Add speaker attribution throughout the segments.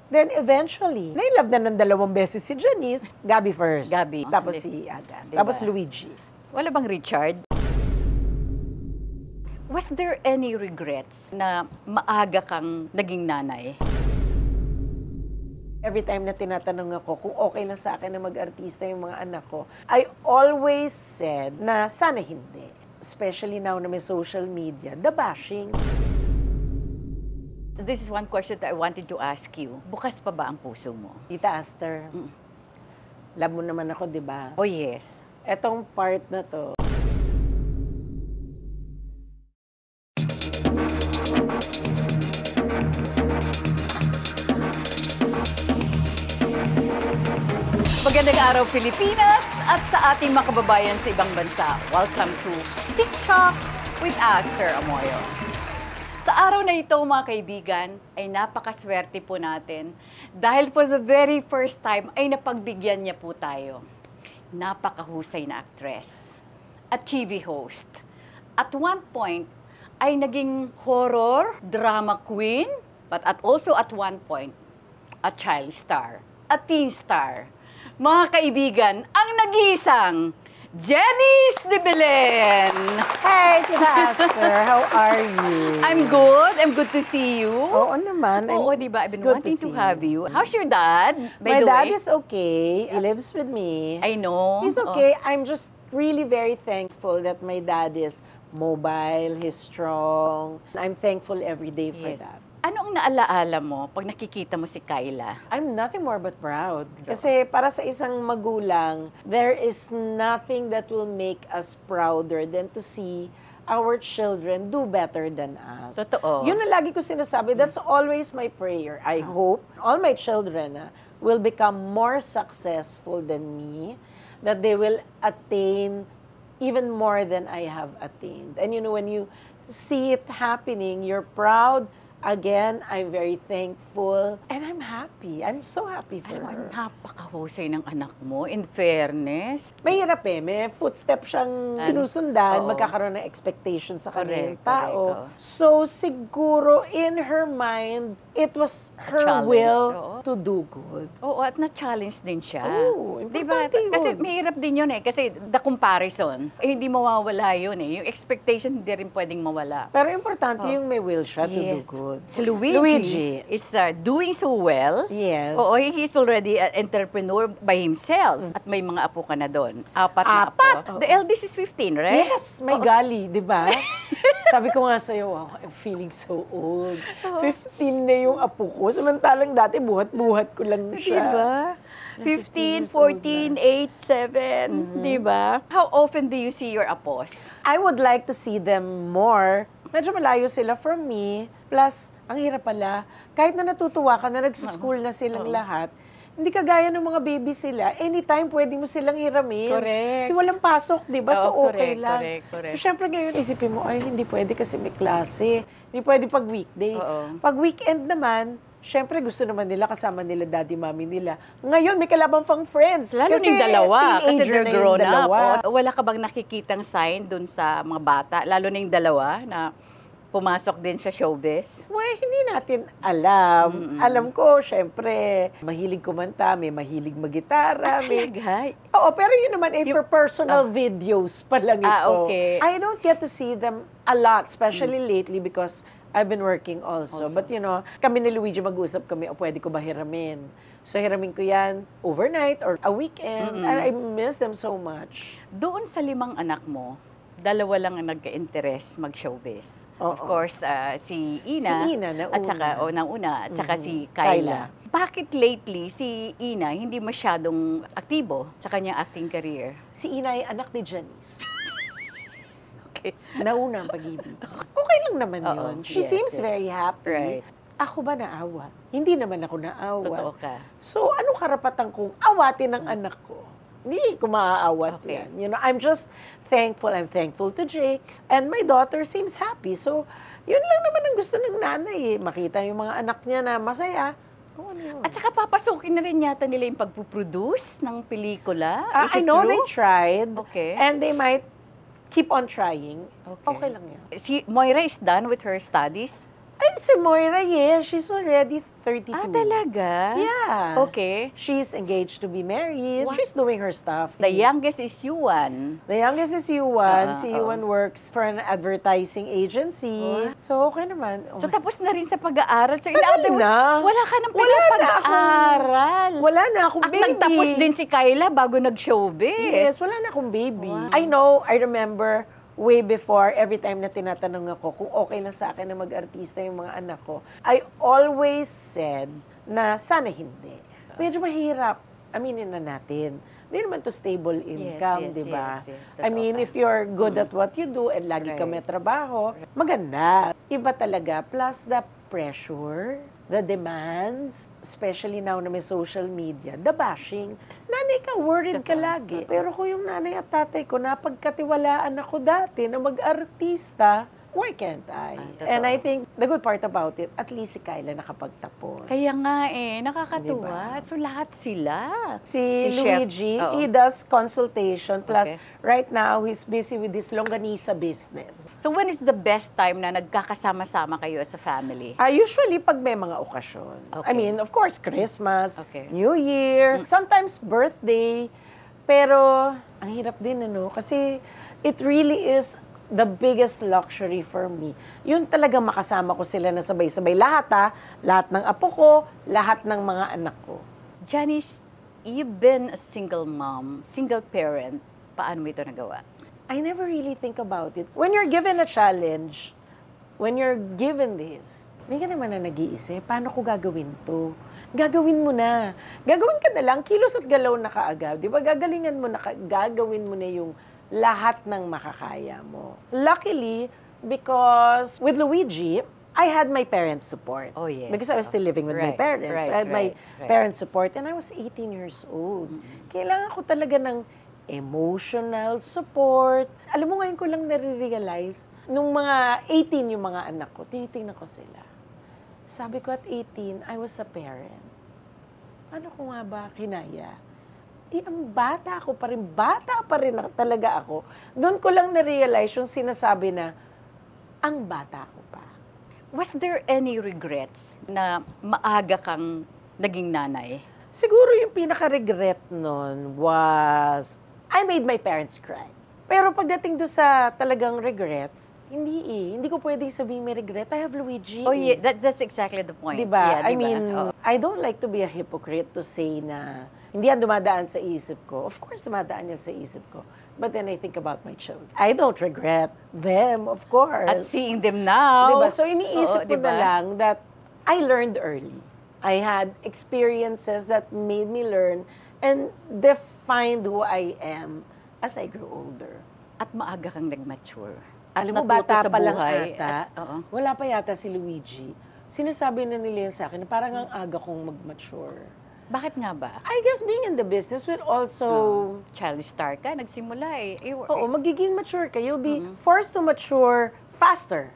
Speaker 1: Then eventually, na-inlove na ng 2 beses si Janice. Gabby first.
Speaker 2: Gabby.
Speaker 1: Tapos si Aga.
Speaker 2: Diba?
Speaker 1: Tapos Luigi.
Speaker 2: Wala bang Richard? Was there any regrets na maaga kang naging nanay?
Speaker 1: Every time na tinatanong ako kung okay lang sa akin na mag-artista yung mga anak ko, I always said na sana hindi. Especially now na may social media, the bashing.
Speaker 2: This is one question that I wanted to ask you. Bukas pa ba ang puso mo?
Speaker 1: Tita Aster, love mo naman ako, di ba?
Speaker 2: Oh yes.
Speaker 1: Etong part na to,
Speaker 2: Magandang araw Pilipinas at sa ating mga kababayan sa ibang bansa. Welcome to TikTok with Aster Amoyo. Sa araw na ito mga kaibigan ay napakaswerte po natin dahil for the very first time ay napagbigyan niya po tayo. Napakahusay na actress at TV host. At one point ay naging horror, drama queen, but also at one point a child star, a teen star. Mga kaibigan, ang nag-iisang Janice de Belen.
Speaker 1: Hi, Tita Aster. How are you?
Speaker 2: I'm good. I'm good to see you.
Speaker 1: Oo naman.
Speaker 2: Oo, di ba? I've been wanting to have you. How's your dad, by
Speaker 1: My
Speaker 2: the
Speaker 1: dad
Speaker 2: way?
Speaker 1: is okay. He lives with me.
Speaker 2: I know.
Speaker 1: He's okay. I'm just really very thankful that my dad is mobile, he's strong. I'm thankful every day for
Speaker 2: Yes.
Speaker 1: that.
Speaker 2: Ano ang naalaala mo pag nakikita mo si Kyla?
Speaker 1: I'm nothing more but proud. Kasi para sa isang magulang, there is nothing that will make us prouder than to see our children do better than us.
Speaker 2: Totoo.
Speaker 1: Yun ang lagi ko sinasabi. That's always my prayer. I hope all my children will become more successful than me, that they will attain even more than I have attained. And you know, when you see it happening, you're proud. Again, I'm very thankful and I'm happy. I'm so happy for her.
Speaker 2: Napakahusay ng anak mo, in fairness.
Speaker 1: Mahirap eh. May footstep siyang sinusundan.
Speaker 2: Oo.
Speaker 1: Magkakaroon ng expectation sa kanyang
Speaker 2: Correct,
Speaker 1: tao.
Speaker 2: correct,
Speaker 1: So, siguro, in her mind, it was her
Speaker 2: challenge,
Speaker 1: will
Speaker 2: oo.
Speaker 1: to do good.
Speaker 2: Oo, at na-challenge din siya.
Speaker 1: Oo,
Speaker 2: Diba?
Speaker 1: importante yun.
Speaker 2: Kasi mahirap din yun eh. Kasi the comparison, hindi mawawala yun eh. Yung expectation hindi rin pwedeng mawala.
Speaker 1: Pero importante yung may will siya to do good.
Speaker 2: Si Luigi is doing so well.
Speaker 1: Yes.
Speaker 2: Oo, he's already an entrepreneur by himself. At may mga apo ka na doon. Apat na apo. The eldest is 15, right?
Speaker 1: Yes, may gali, di ba? Sabi ko nga sa'yo, wow, I'm feeling so old. 15 na yung apo ko. Samantalang dati, buhat-buhat ko lang siya.
Speaker 2: Diba? 15, 14, 8, 7, diba? How often do you see your apos?
Speaker 1: I would like to see them more. Medyo malayo sila from me. Plus, ang hirap pala, kahit na natutuwa ka na nagsuschool na silang lahat, hindi kagaya ng mga baby sila. Anytime, pwede mo silang hiramin.
Speaker 2: Correct.
Speaker 1: Kasi walang pasok, di ba? So,
Speaker 2: Oo,
Speaker 1: okay
Speaker 2: correct,
Speaker 1: lang.
Speaker 2: correct.
Speaker 1: So, syempre ngayon, isipin mo, ay, hindi pwede kasi may klase. Hindi pwede pag weekday.
Speaker 2: Oo.
Speaker 1: Pag weekend naman, syempre gusto naman nila, kasama nila daddy, mommy nila. Ngayon, may kalabang pang friends.
Speaker 2: Lalo
Speaker 1: Kasi
Speaker 2: ng dalawa, kasi
Speaker 1: teenager
Speaker 2: they're
Speaker 1: na yung
Speaker 2: grown up.
Speaker 1: dalawa.
Speaker 2: O, wala ka bang nakikitang sign dun sa mga bata, lalo na yung dalawa, na pumasok din sa showbiz?
Speaker 1: Well, hindi natin alam. Alam ko, syempre, mahilig kumanta, may mahilig mag-gitara.
Speaker 2: Talaga?
Speaker 1: Oo, pero yun naman, for personal videos pa lang ito.
Speaker 2: Okay.
Speaker 1: I don't get to see them a lot, especially lately because I've been working also. But you know, kami ni Luigi mag-usap kami, o pwede ko ba hiramin? So hiramin ko yan overnight or a weekend. And I miss them so much.
Speaker 2: Doon sa 5 anak mo, 2 lang ang nagka-interest mag-showbiz.
Speaker 1: Oo.
Speaker 2: Of course, si Ina.
Speaker 1: Si Ina, nauna.
Speaker 2: At saka, at saka si Kyla. Bakit lately si Ina hindi masyadong aktibo sa kanyang acting career?
Speaker 1: Si Ina ay anak ni Janice.
Speaker 2: Okay.
Speaker 1: Nauna ang pag-ibig. Okay lang naman yun. She
Speaker 2: Yes,
Speaker 1: seems
Speaker 2: yes.
Speaker 1: very happy.
Speaker 2: Right.
Speaker 1: Ako ba naawa? Hindi naman ako naawa.
Speaker 2: Totoo ka.
Speaker 1: So, anong karapatan kong awatin ng anak ko? Hindi ko maaawat
Speaker 2: Okay.
Speaker 1: yan. You know, I'm just thankful. I'm thankful to Jake. And my daughter seems happy. So, yun lang naman ang gusto ng nanay eh. Makita yung mga anak niya na masaya. Oh, ano yun?
Speaker 2: At saka papasukin na rin yata nila yung pagpuproduce ng pelikula. Is
Speaker 1: I
Speaker 2: it
Speaker 1: know
Speaker 2: true?
Speaker 1: they tried.
Speaker 2: Okay.
Speaker 1: And they might keep on trying.
Speaker 2: Okay.
Speaker 1: Okay lang yan.
Speaker 2: Si Moira is done with her studies?
Speaker 1: Ay, si Moira, yes. She's already 32.
Speaker 2: Ah, talaga?
Speaker 1: Yeah.
Speaker 2: Okay.
Speaker 1: She's engaged to be married.
Speaker 2: Wow.
Speaker 1: She's doing her stuff.
Speaker 2: The youngest is Yuan.
Speaker 1: The youngest is Yuan. Si
Speaker 2: oo.
Speaker 1: Yuan works for an advertising agency.
Speaker 2: Wow.
Speaker 1: So, okay naman. Oh
Speaker 2: So,
Speaker 1: my-
Speaker 2: tapos na rin sa pag-aaral. So, in
Speaker 1: Tagal
Speaker 2: other words,
Speaker 1: na.
Speaker 2: wala ka nang
Speaker 1: Wala na
Speaker 2: pinapag-aaral.
Speaker 1: Wala na akong
Speaker 2: At
Speaker 1: baby.
Speaker 2: nagtapos din si Kyla bago nag-showbiz.
Speaker 1: Yes, wala na akong baby.
Speaker 2: Wow.
Speaker 1: I know, I remember way before, every time na tinatanong ako kung okay na sa akin na mag-artista yung mga anak ko, I always said na sana hindi. Medyo mahirap. Aminin na natin. Hindi naman to stable income,
Speaker 2: yes,
Speaker 1: di ba?
Speaker 2: yes,
Speaker 1: I mean,
Speaker 2: totoo.
Speaker 1: if you're good at what you do and lagi ka may
Speaker 2: Right.
Speaker 1: trabaho, maganda. Iba talaga. Plus the pressure, the demands, especially now na may social media, the bashing. Nanay ka, worried ka
Speaker 2: Totoo.
Speaker 1: lagi. Pero kung yung nanay at tatay ko, napagkatiwalaan ako dati na mag-artista, why can't I?
Speaker 2: Totoo.
Speaker 1: And I think the good part about it, at least si Kyla nakapagtapos.
Speaker 2: Kaya nga nakakatuwa.
Speaker 1: Diba?
Speaker 2: So, lahat sila.
Speaker 1: Si
Speaker 2: Chef,
Speaker 1: Luigi,
Speaker 2: oo.
Speaker 1: he does consultation. Plus,
Speaker 2: Okay.
Speaker 1: right now, he's busy with his longganisa business.
Speaker 2: So, when is the best time na nagkakasama-sama kayo as a family?
Speaker 1: Usually, pag may mga okasyon. I
Speaker 2: Okay.
Speaker 1: mean, of course, Christmas,
Speaker 2: Okay.
Speaker 1: New Year, sometimes birthday. Pero, ang hirap din, Kasi, it really is the biggest luxury for me. Yun talaga makasama ko sila na sabay-sabay. Lahat ng apo ko, lahat ng mga anak ko.
Speaker 2: Janice, you've been a single mom, single parent. Paano mo ito nagawa?
Speaker 1: I never really think about it. When you're given a challenge, when you're given this, hindi ka naman na nag-iisip, paano ko gagawin to? Gagawin mo na. Gagawin ka na lang, kilos at galaw na kaagad. Di ba? Gagalingan mo na, gagawin mo na yung lahat ng makakaya mo. Luckily, because with Luigi, I had my parents' support.
Speaker 2: Oh, yes.
Speaker 1: Because I was still living with my
Speaker 2: Right,
Speaker 1: parents.
Speaker 2: right,
Speaker 1: So I had my
Speaker 2: right.
Speaker 1: parents' support and I was 18 years old. Kailangan ko talaga ng emotional support. Alam mo, ngayon ko lang nare-realize, nung mga 18 yung mga anak ko, tinitingnan ko sila. Sabi ko at 18, I was a parent. Ano ko nga ba kinaya? Ang bata pa rin talaga ako. Doon ko lang na-realize yung sinasabi na, ang bata ko pa.
Speaker 2: Was there any regrets na maaga kang naging nanay?
Speaker 1: Siguro yung pinaka-regret nun was, I made my parents cry. Pero pagdating doon sa talagang regrets, hindi ko pwedeng sabihin may regret. I have Luigi.
Speaker 2: Oh yeah, that's exactly the point.
Speaker 1: Diba?
Speaker 2: Yeah,
Speaker 1: I
Speaker 2: diba?
Speaker 1: mean,
Speaker 2: Oo.
Speaker 1: I don't like to be a hypocrite to say na hindi yan dumadaan sa isip ko. Of course, dumadaan yan sa isip ko. But then I think about my children. I don't regret them, of course.
Speaker 2: At seeing them now.
Speaker 1: Diba? So iniisip
Speaker 2: Oo,
Speaker 1: ko
Speaker 2: diba?
Speaker 1: na lang that I learned early. I had experiences that made me learn and defined who I am as I grew older.
Speaker 2: At maaga kang nag-mature. At
Speaker 1: Alam mo,
Speaker 2: natuto
Speaker 1: bata
Speaker 2: sa
Speaker 1: pa lang
Speaker 2: buhay.
Speaker 1: ata,
Speaker 2: Oo.
Speaker 1: wala pa yata si Luigi. Sinasabi na nila yan sa akin, parang ang aga kong mag-mature.
Speaker 2: Bakit nga ba?
Speaker 1: I guess being in the business will also,
Speaker 2: Child star ka, nagsimula eh.
Speaker 1: oo, magiging mature ka. You'll be forced to mature faster.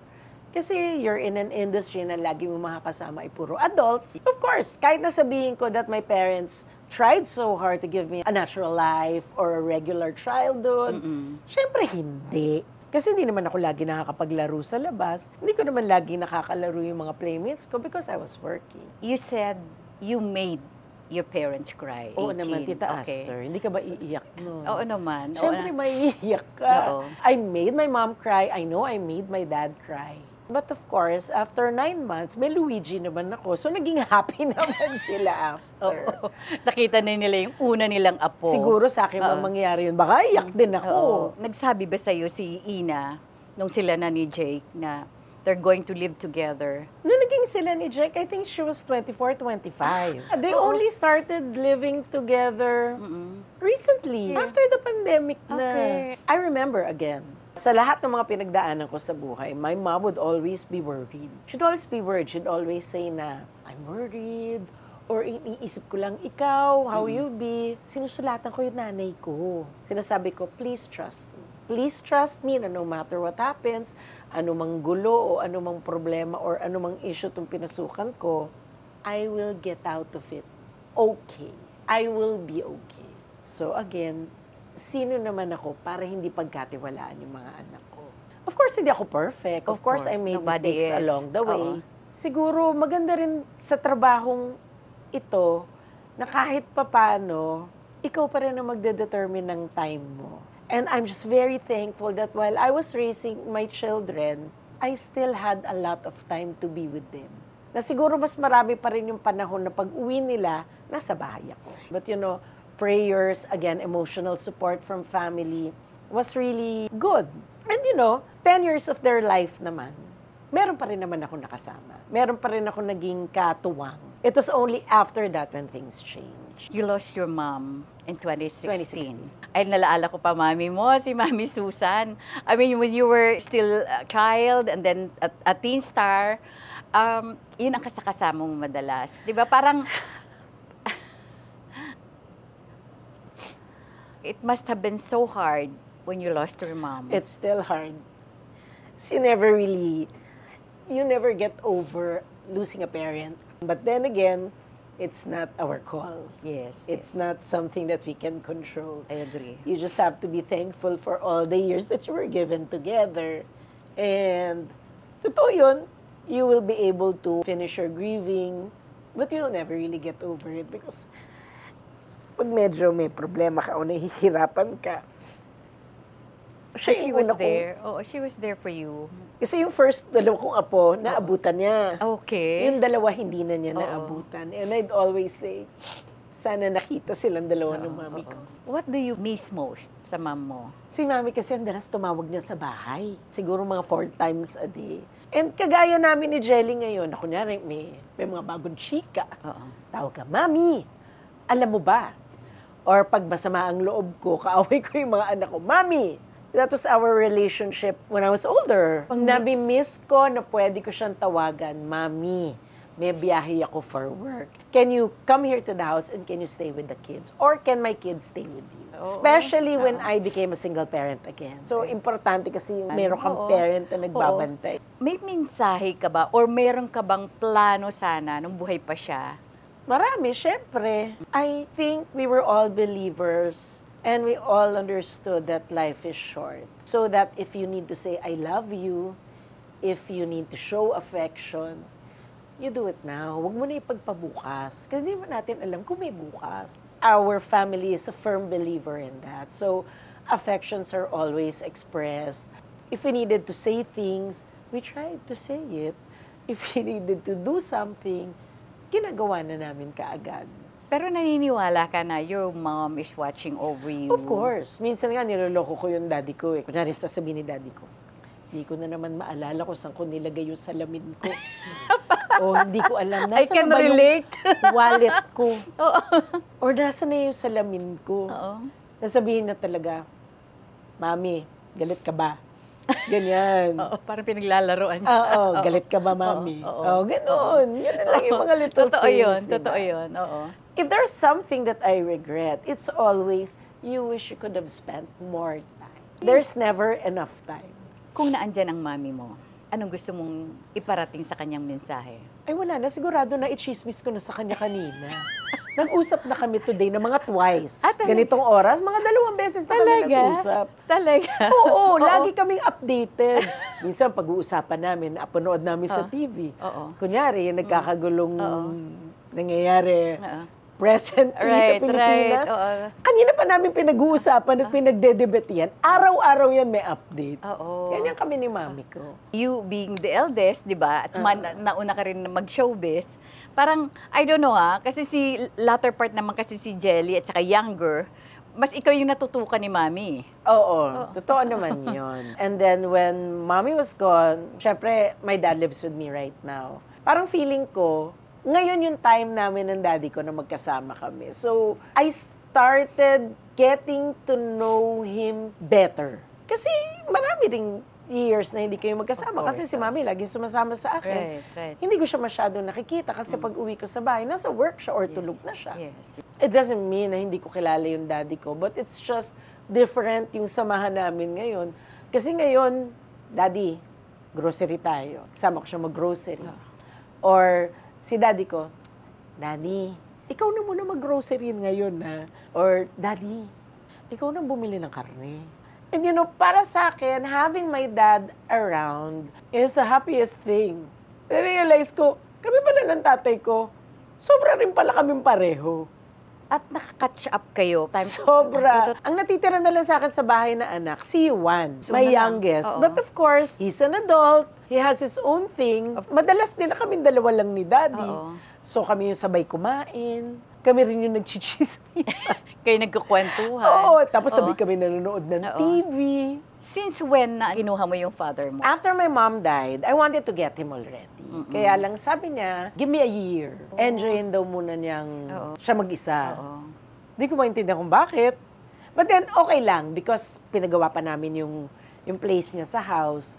Speaker 1: Kasi you're in an industry na lagi mo makakasama ay puro adults. Of course, kahit na sabihin ko that my parents tried so hard to give me a natural life or a regular childhood, syempre hindi. Kasi hindi naman ako lagi nakakapaglaro sa labas. Hindi ko naman lagi nakakalaro yung mga playmates ko because I was working.
Speaker 2: You said you made your parents cry.
Speaker 1: Oo
Speaker 2: 18.
Speaker 1: naman, Tita
Speaker 2: Okay.
Speaker 1: Aster. Hindi ka ba iiyak nun?
Speaker 2: Oo naman. Oo
Speaker 1: Siyempre,
Speaker 2: na-
Speaker 1: maiiyak ka.
Speaker 2: Oo.
Speaker 1: I made my mom cry. I know I made my dad cry. But of course, after 9 months, may Luigi naman ako. So, naging happy naman sila after.
Speaker 2: Oo. Nakita na nila yung una nilang apo.
Speaker 1: Siguro sa akin
Speaker 2: Oo.
Speaker 1: mangyayari yun. Baka iyak din ako.
Speaker 2: Oo. Nagsabi ba sa'yo si Ina, nung sila na ni Jake, na they're going to live together?
Speaker 1: Nung naging sila ni Jake, I think she was 24, 25. They
Speaker 2: Oo.
Speaker 1: only started living together recently, after the pandemic na.
Speaker 2: Okay.
Speaker 1: I remember again, sa lahat ng mga pinagdaanan ko sa buhay, my mom would always be worried. She'd always be worried. She'd always say na, I'm worried, or iniisip ko lang ikaw, how you'll be. Sinusulatan ko yung nanay ko. Sinasabi ko, please trust me. Please trust me na no matter what happens, anumang gulo o anumang problema or anumang issue itong pinasukan ko, I will get out of it okay. I will be okay. So again, sino naman ako para hindi pagkatiwalaan yung mga anak ko? Of course, hindi ako perfect. Of course, I made
Speaker 2: nobody
Speaker 1: mistakes
Speaker 2: is.
Speaker 1: along the way.
Speaker 2: Oo.
Speaker 1: siguro maganda rin sa trabahong ito na kahit papano, ikaw pa rin ang magde-determine ng time mo. And I'm just very thankful that while I was raising my children, I still had a lot of time to be with them. Na siguro mas marami pa rin yung panahon na pag-uwi nila, nasa bahay ako. But prayers, again, emotional support from family was really good. And 10 years of their life naman, meron pa rin naman ako nakasama. Meron pa rin ako naging katuwang. It was only after that when things changed.
Speaker 2: You lost your mom in 2016.
Speaker 1: 2016.
Speaker 2: Ay, nalaala ko pa mami mo, si Mami Susan. I mean, when you were still a child and then a teen star, yun ang kasakasama mo madalas. Di ba? Parang, it must have been so hard when you lost your mom.
Speaker 1: It's still hard. You never get over losing a parent. But then again, it's not our call.
Speaker 2: Yes.
Speaker 1: It's not something that we can control.
Speaker 2: I agree.
Speaker 1: You just have to be thankful for all the years that you were given together. And totoo yun, you will be able to finish your grieving, but you'll never really get over it because pag medyo may problema ka o nahihirapan ka,
Speaker 2: She was there. Oh, she was there for you.
Speaker 1: Kasi yung first dalawa kong apo, naabutan niya.
Speaker 2: Okay.
Speaker 1: Yung dalawa, hindi na niya naabutan. And I'd always say, sana nakita silang dalawa ng mami ko.
Speaker 2: What do you miss most sa mom mo?
Speaker 1: Si mami kasi ang dalas tumawag niya sa bahay. Siguro mga 4 times a day. And kagaya namin ni Jelly ngayon, na kunyari may mga bagong chika. Tawag ka, Mami, alam mo ba? Or pag masama ang loob ko, kaaway ko yung mga anak ko, Mami, that was our relationship when I was older. Nami-miss ko na pwede ko siyang tawagan, Mami, may biyahe ako for work. Can you come here to the house and can you stay with the kids? Or can my kids stay with you? Especially when I became a single parent again. So, importante kasi yung meron kang parent na nagbabantay.
Speaker 2: May mensahe ka ba or meron ka bang plano sana nung buhay pa siya?
Speaker 1: Marami, syempre. I think we were all believers. And we all understood that life is short. So that if you need to say, I love you, if you need to show affection, you do it now. Huwag mo na ipagpabukas. Kasi hindi mo natin alam kung may bukas. Our family is a firm believer in that. So affections are always expressed. If we needed to say things, we tried to say it. If we needed to do something, ginagawa na namin kaagad.
Speaker 2: Pero naniniwala ka na your mom is watching over you?
Speaker 1: Of course. Minsan nga, niloloko ko yung daddy ko. Kunyari, sasabihin ni daddy ko, hindi ko na naman maalala kung saan ko nilagay yung salamin ko. O hindi ko alam.
Speaker 2: I can relate.
Speaker 1: Yung wallet ko. Or nasa na yung salamin ko. Nasabihin na talaga, Mami, galit ka ba? Ganyan.
Speaker 2: Parang pinaglalaroan siya.
Speaker 1: Galit ka ba, Mami? Ganoon. Yan na lang yung mga little things.
Speaker 2: Totoo yun.
Speaker 1: If there's something that I regret, it's always, you wish you could have spent more time. There's never enough time.
Speaker 2: Kung naandyan ang mami mo, anong gusto mong iparating sa kanyang mensahe?
Speaker 1: Ay wala na, sigurado na i-chismis ko na sa kanya kanina. Nag-usap na kami today na mga twice. Ganitong oras, mga 2 beses na kami nag-usap.
Speaker 2: Talaga?
Speaker 1: Oo, lagi kaming updated. Minsan pag-uusapan namin, napanood namin sa TV. Kunyari, nagkakagulong nangyayari. Present sa Pilipinas. Kanina pa namin pinag-uusapan at pinagdedebatihan. Araw-araw yan may update. Ganyan kami ni mami ko.
Speaker 2: You being the eldest, di ba? At nauna ka rin mag-showbiz. Parang, I don't know kasi si latter part naman kasi si Jelly at saka younger, mas ikaw yung natutukan ni mami.
Speaker 1: Oo, totoo naman yun. And then when mommy was gone, syempre, my dad lives with me right now. Parang feeling ko, ngayon yung time namin ng daddy ko na magkasama kami. So, I started getting to know him better. Kasi marami ding years na hindi kayo magkasama. Kasi si mami lagi sumasama sa akin.
Speaker 2: Right.
Speaker 1: Hindi ko siya masyado nakikita kasi pag uwi ko sa bahay, nasa work siya or tulog na siya.
Speaker 2: Yes.
Speaker 1: It doesn't mean na hindi ko kilala yung daddy ko, but it's just different yung samahan namin ngayon. Kasi ngayon, daddy, grocery tayo. Kasama ko siya mag-grocery. Or si daddy ko, Daddy, ikaw na muna mag-grocery ngayon na. Or, Daddy, ikaw na bumili ng karne. And para sa akin, having my dad around is the happiest thing. Na-realize ko, kami pala ng tatay ko, sobra rin pala kaming pareho.
Speaker 2: At nakaka-catch up kayo.
Speaker 1: Sobra. Ang natitira na lang sa akin sa bahay na anak, si Juan,
Speaker 2: So,
Speaker 1: my
Speaker 2: na lang.
Speaker 1: youngest.
Speaker 2: Oo.
Speaker 1: But of course, he's an adult. He has his own thing. Madalas din na kami dalawa lang ni Daddy.
Speaker 2: Oo.
Speaker 1: So kami yung sabay kumain. Kami rin yung nagchichismisan.
Speaker 2: Kayo nagkukwentuhan.
Speaker 1: Oo, tapos
Speaker 2: Oo.
Speaker 1: sabay kami nanonood ng
Speaker 2: Oo.
Speaker 1: TV.
Speaker 2: Since when na kinuha mo yung father mo?
Speaker 1: After my mom died, I wanted to get him already. Kaya lang sabi niya, give me a year. Enjoyin daw muna niyang
Speaker 2: Oo.
Speaker 1: siya mag-isa.
Speaker 2: Oo.
Speaker 1: Hindi ko maintindihan kung bakit. But then, okay lang because pinagawa pa namin yung place niya sa house.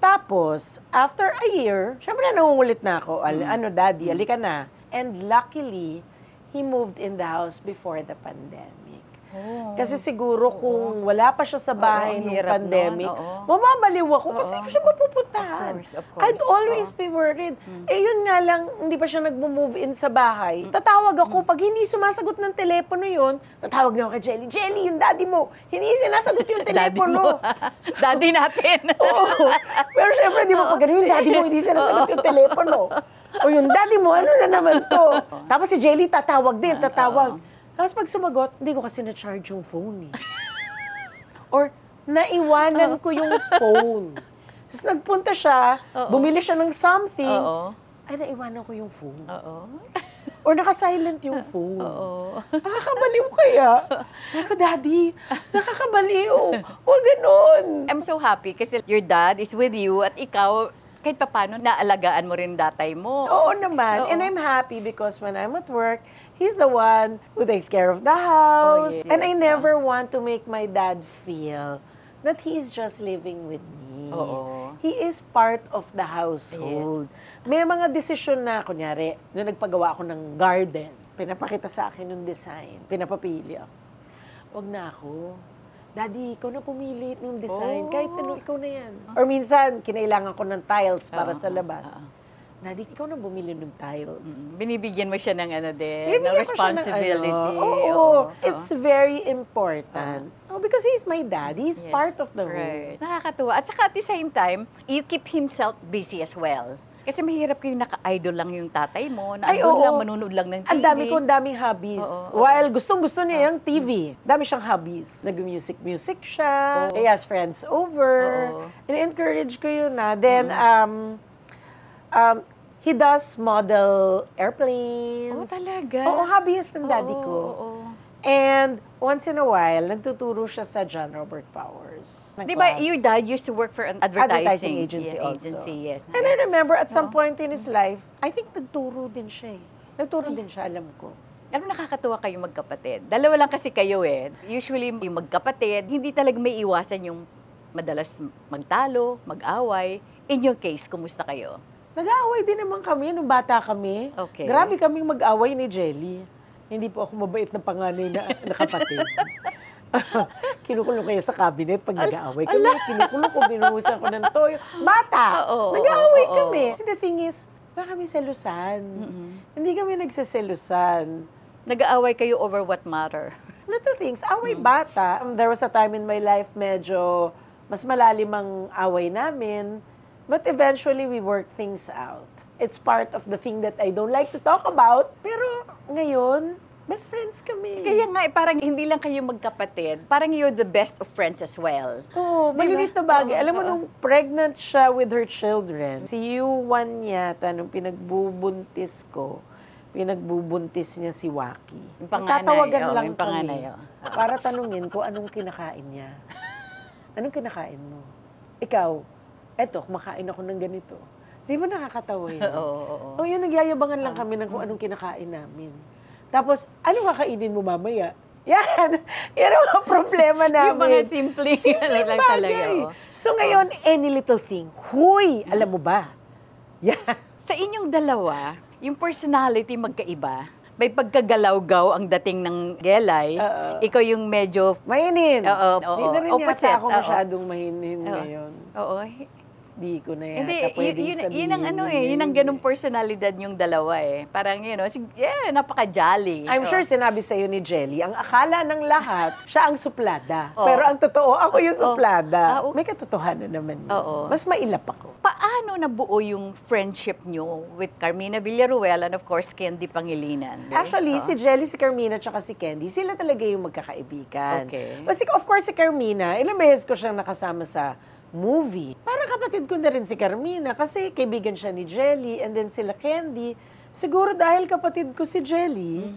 Speaker 1: Tapos, after a year, syempre nangungulit na ako. Daddy, alika na. And luckily, he moved in the house before the pandemic.
Speaker 2: Oh.
Speaker 1: Kasi siguro kung wala pa siya sa bahay
Speaker 2: Oo,
Speaker 1: nung
Speaker 2: hirap
Speaker 1: pandemic,
Speaker 2: nun, oo.
Speaker 1: mamabaliw ako kasi hindi ko siya mapupuntahan.
Speaker 2: Of course.
Speaker 1: I'd always be worried. Yun nga lang, hindi pa siya nag-move in sa bahay. Tatawag ako, pag hindi sumasagot ng telepono yun, tatawag na ako kay Jelly, Jelly, yung daddy mo, hindi sinasagot yung telepono.
Speaker 2: Daddy natin.
Speaker 1: Oo. Pero syempre, di ba pag ganun, yung daddy mo, hindi sinasagot yung telepono. O yung daddy mo, ano na naman to? Tapos si Jelly tatawag din, tatawag. Tapos pag sumagot, hindi ko kasi na-charge yung phone eh. Or naiwanan ko yung phone. Tapos nagpunta siya, bumili siya ng something,
Speaker 2: Oo.
Speaker 1: ay naiwanan ko yung phone.
Speaker 2: Oo.
Speaker 1: Or naka-silent yung phone.
Speaker 2: Oo.
Speaker 1: Nakakabaliw kaya. Ako, Daddy, nakakabaliw. Huwag ganun.
Speaker 2: I'm so happy kasi your dad is with you at ikaw, kahit paano, naalagaan mo rin datay mo.
Speaker 1: Oo naman.
Speaker 2: Oo.
Speaker 1: And I'm happy because when I'm at work, he's the one who takes care of the house.
Speaker 2: yes,
Speaker 1: And I never want to make my dad feel that he's just living with me.
Speaker 2: Oo.
Speaker 1: He is part of the household. May mga desisyon na, kunyari, nung nagpagawa ako ng garden, pinapakita sa akin yung design, pinapapili ako. Wag na ako. Daddy, ikaw na pumili ng design. Kahit ano, ikaw na yan. Or minsan, kinailangan ko ng tiles para sa labas. Daddy, ikaw na bumili ng tiles.
Speaker 2: Binibigyan mo siya ng ano din, ng
Speaker 1: Bibigyan ko siya ng
Speaker 2: responsibility.
Speaker 1: Oo. It's very important. Because he's my dad. He's
Speaker 2: Yes.
Speaker 1: part of the
Speaker 2: Right.
Speaker 1: home.
Speaker 2: Nakakatuwa. At saka at the same time, you keep himself busy as well. Kasi mahirap yung naka-idol lang yung tatay mo, na
Speaker 1: Ay,
Speaker 2: andun
Speaker 1: oo.
Speaker 2: lang, manunod lang ng TV.
Speaker 1: Ang daming hobbies.
Speaker 2: Oo.
Speaker 1: While gustong-gusto niya yung TV, dami siyang hobbies. Nag-music siya. He has friends over.
Speaker 2: Oo.
Speaker 1: In-encourage ko yun na. Then, he does model airplanes.
Speaker 2: Oh, talaga?
Speaker 1: Oo, hobbyist ng daddy ko.
Speaker 2: Oo.
Speaker 1: And once in a while, nagtuturo siya sa John Robert Powers.
Speaker 2: Di ba, your dad used to work for an advertising
Speaker 1: agency also.
Speaker 2: agency, yes.
Speaker 1: And I remember at some point in his life, I think nagturo din siya eh. Nagturo din siya, alam ko.
Speaker 2: Ano nakakatuwa kayo magkapatid? Dalawa lang kasi kayo eh. Usually, yung magkapatid, hindi talaga may iwasan yung madalas magtalo, mag-away. In your case, kumusta kayo?
Speaker 1: Nag-aaway din naman kami nung bata kami.
Speaker 2: Okay.
Speaker 1: Grabe kaming mag-aaway ni Jelly. Hindi po ako mabait na panganay na kapatid. Kinukulong kayo sa cabinet pag nag-aaway kami. Kinukulong ko, binuhusan ko ng toyo. Bata!
Speaker 2: Oo,
Speaker 1: Nag-aaway
Speaker 2: oo,
Speaker 1: kami. See, the thing is, baka kami selusan. Hindi kami nagsaselusan.
Speaker 2: Nag-aaway kayo over what matter?
Speaker 1: Little things. Away bata. There was a time in my life medyo mas malalim ang away namin. But eventually, we work things out. It's part of the thing that I don't like to talk about. Pero ngayon, best friends kami.
Speaker 2: Kaya nga, parang hindi lang kayo magkapatid. Parang you're the best of friends as well.
Speaker 1: Oo, maliliit na bagay. Alam mo, nung pregnant siya with her children, si Yuan yata, nung pinagbubuntis ko, pinagbubuntis niya si Waki.
Speaker 2: Yung panganay,
Speaker 1: Tatawagan
Speaker 2: oo,
Speaker 1: lang
Speaker 2: yung panganay,
Speaker 1: kami
Speaker 2: oo.
Speaker 1: para tanungin ko anong kinakain niya. Anong kinakain mo? Ikaw, eto, kumakain ako ng ganito. Di ba nakakatawa yun?
Speaker 2: Oo.
Speaker 1: O yun, nagyayabangan lang kami ng kung anong kinakain namin. Tapos, anong kakainin mo mamaya? Yan! Yan ang mga problema namin.
Speaker 2: Yung mga simple lang
Speaker 1: bagay.
Speaker 2: talaga. Oo.
Speaker 1: So ngayon, any little thing, huy, alam mo ba? Yan.
Speaker 2: Sa inyong dalawa, yung personality magkaiba. May pagkagalaw-gaw ang dating ng Gelay. Ikaw yung medyo...
Speaker 1: Mahinin.
Speaker 2: Oo.
Speaker 1: Di na rin
Speaker 2: Opposite.
Speaker 1: yata ako
Speaker 2: Oo.
Speaker 1: masyadong mahinin ngayon.
Speaker 2: Oo.
Speaker 1: Di ko na yata
Speaker 2: Hindi,
Speaker 1: pwedeng
Speaker 2: yun
Speaker 1: sabihin.
Speaker 2: ang ano eh, yun ang ganung personalidad yung dalawa eh. Parang, napaka-jolly.
Speaker 1: I'm sure sinabi sa'yo ni Jelly, ang akala ng lahat, siya ang suplada.
Speaker 2: Oo.
Speaker 1: Pero ang totoo, ako yung
Speaker 2: Oo.
Speaker 1: suplada.
Speaker 2: Oo.
Speaker 1: May katotohanan naman yun.
Speaker 2: Oo.
Speaker 1: Mas mailap ako.
Speaker 2: Paano paano nabuo yung friendship nyo with Carmina Villaruel and of course, Candy Pangilinan?
Speaker 1: Actually, si Jelly, si Carmina, tsaka si Candy, sila talaga yung magkakaibigan.
Speaker 2: Okay.
Speaker 1: Kasi of course, si Carmina, ilang beses ko siyang nakasama sa movie. Parang kapatid ko na rin si Carmina kasi kaibigan siya ni Jelly and then sila Candy. Siguro dahil kapatid ko si Jelly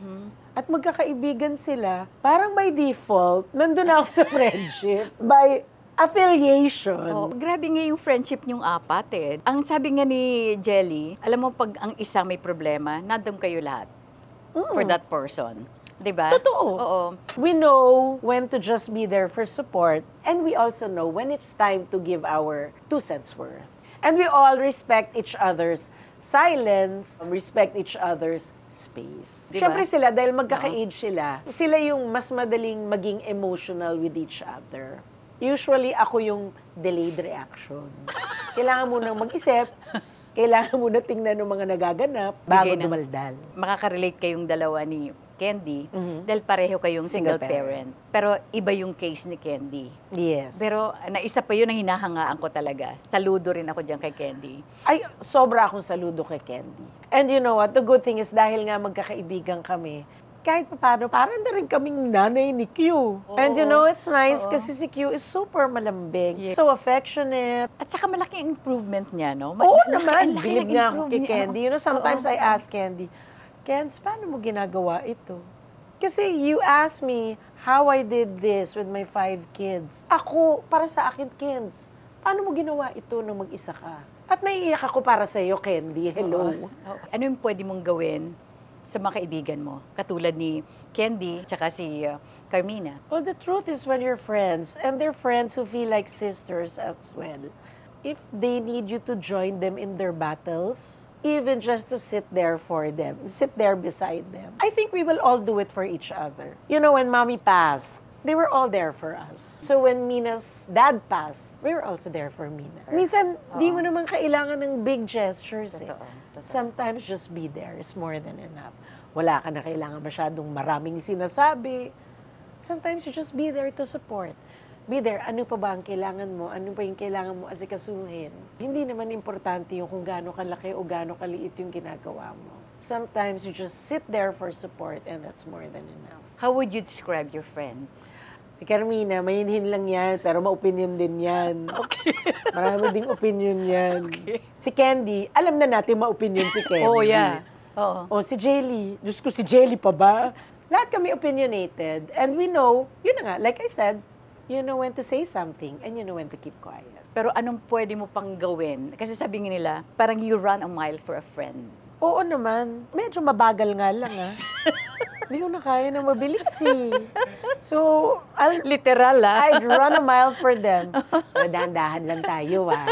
Speaker 1: at magkakaibigan sila, parang by default, nandun ako sa friendship. By affiliation.
Speaker 2: Oh, grabe nga yung friendship niyong apat eh. Ang sabi nga ni Jelly, alam mo pag ang isa may problema, nandun kayo lahat for that person. Diba?
Speaker 1: Totoo.
Speaker 2: Oo.
Speaker 1: We know when to just be there for support and we also know when it's time to give our 2 cents worth. And we all respect each other's silence, respect each other's space.
Speaker 2: Diba?
Speaker 1: Siyempre sila, dahil magkaka-age sila yung mas madaling maging emotional with each other. Usually, ako yung delayed reaction. Kailangan mo nang mag-isip, kailangan mo na tingnan ng mga nagaganap bago dumaldal.
Speaker 2: Makaka-relate kayong dalawa ni Candy dahil pareho kayong single parent. Pero iba yung case ni Candy.
Speaker 1: Yes.
Speaker 2: Pero naisa pa yun ang hinahangaan ko talaga. Saludo rin ako dyan kay Candy.
Speaker 1: Ay, sobra akong saludo kay Candy. And you know what, the good thing is dahil nga magkakaibigan kami, kahit paano, parang na rin kaming nanay ni Q. And you know, it's nice kasi si Q is super malambing. Yeah. So affectionate.
Speaker 2: At saka malaking improvement niya, no?
Speaker 1: Oo naman, bilib nga ako kay Candy. You know, sometimes I ask Candy, Kens, paano mo ginagawa ito? Kasi you asked me how I did this with my 5 kids. Ako, para sa akin, Kens, paano mo ginawa ito nung mag-isa ka? At naiiyak ako para sa iyo, Candy. Hello.
Speaker 2: Ano yung pwede mong gawin sa mga kaibigan mo? Katulad ni Candy, tsaka si Carmina.
Speaker 1: Well, the truth is when you're friends, and they're friends who feel like sisters as well, if they need you to join them in their battles, even just to sit there for them, sit there beside them, I think we will all do it for each other. You know, when Mommy passed, they were all there for us. So when Mina's dad passed, we were also there for Mina. Minsan, di mo naman kailangan ng big gestures eh. Sometimes just be there is more than enough. Wala ka na kailangan masyadong maraming sinasabi. Sometimes you just be there to support. Be there, ano pa ba ang kailangan mo? Ano pa yung kailangan mo asikasuhin? Hindi naman importante yung kung gaano kalaki o gaano kaliit yung ginagawa mo. Sometimes you just sit there for support and that's more than enough.
Speaker 2: How would you describe your friends?
Speaker 1: Si Carmina, mainhin lang yan, pero ma-opinion din yan.
Speaker 2: Okay.
Speaker 1: Marami ding opinion yan. Okay. Si Candy, alam na natin ma-opinion si Candy.
Speaker 2: Oh, yeah. Oo.
Speaker 1: O si Jelly. Diyos ko, si Jelly pa ba? Lahat kami opinionated. And we know, yun na nga, like I said, you know when to say something and you know when to keep quiet.
Speaker 2: Pero anong pwede mo pang gawin? Kasi sabi nga nila, parang you run a mile for a friend.
Speaker 1: Oo naman. Medyo mabagal nga lang, ha? Hindi ko na kaya na mabilis, eh. So,
Speaker 2: literal, ha?
Speaker 1: I'd run a mile for them. Dahan-dahan lang tayo, ha?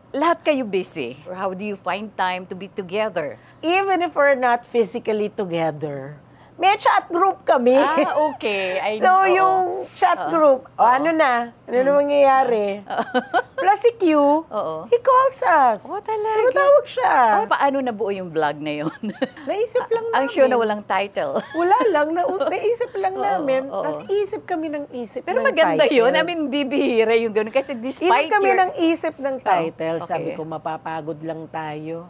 Speaker 2: Lahat kayo busy. How do you find time to be together?
Speaker 1: Even if we're not physically together, may chat group kami.
Speaker 2: Ah, okay.
Speaker 1: So, yung chat group, ano na? Ano na mangyayari? Plus si Q, he calls us.
Speaker 2: Oh, talaga?
Speaker 1: Tumatawag siya.
Speaker 2: Oh, paano nabuo yung vlog na yun?
Speaker 1: Naisip lang namin.
Speaker 2: Ang show na walang title.
Speaker 1: Wala lang. Naisip lang namin. Tapos isip kami ng isip
Speaker 2: Pero
Speaker 1: ng
Speaker 2: maganda
Speaker 1: title.
Speaker 2: yun. I mean, bibihira yung gano'n. Kasi despite
Speaker 1: Isip kami ng isip ng title.
Speaker 2: Okay.
Speaker 1: Sabi ko, mapapagod lang tayo.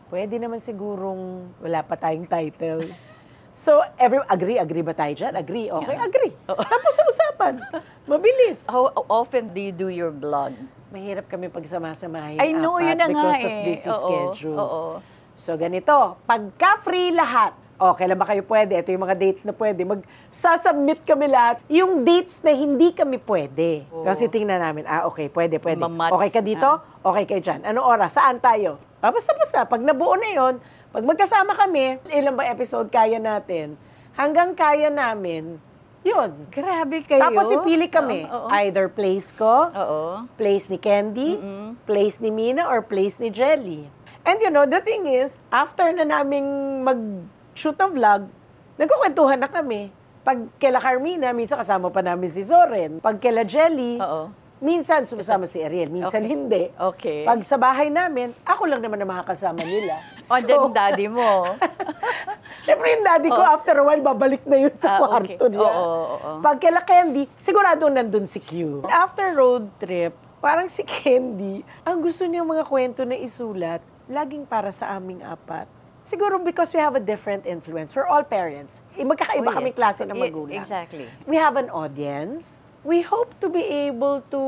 Speaker 1: Pwede naman sigurong wala pa tayong title. So, agree ba tayo dyan? Agree, okay, agree. Tapos sa usapan, mabilis.
Speaker 2: How often do you do your blog?
Speaker 1: Mahirap kami pagsama-samahin.
Speaker 2: I know, yun na nga
Speaker 1: because of busy schedules. So, ganito, pagka-free lahat, kailan ba kayo pwede? Ito yung mga dates na pwede. Magsasubmit kami lahat. Yung dates na hindi kami pwede. Kasi tingnan namin, okay, pwede.
Speaker 2: Mamats,
Speaker 1: Okay ka dito? Okay kayo dyan. Anong oras? Saan tayo? Basta. Pag nabuo na yon, pag magkasama kami, ilang ba episode kaya natin? Hanggang kaya namin, yun.
Speaker 2: Grabe kayo.
Speaker 1: Tapos ipili kami. Either place ko, place ni Candy, place ni Mina, or place ni Jelly. And you know, the thing is, after na naming mag-shoot ng vlog, nagkukwentuhan na kami. Pag kila Carmina, minsan kasama pa namin si Zoren. Pag kila Jelly, minsan sumasama si Ariel, minsan hindi.
Speaker 2: Okay.
Speaker 1: Pag sa bahay namin, ako lang naman ang makakasama nila.
Speaker 2: Then daddy mo.
Speaker 1: Siyempre yung daddy ko, after a while, babalik na yun sa kwarto niya. Pag kila Candy, sigurado nandun si Q. After road trip, Parang si Candy, ang gusto niya mga kwento na isulat, laging para sa aming apat. Siguro because we have a different influence. We're all parents. Magkakaiba kami klase ng magulang.
Speaker 2: Exactly.
Speaker 1: We have an audience. We hope to be able to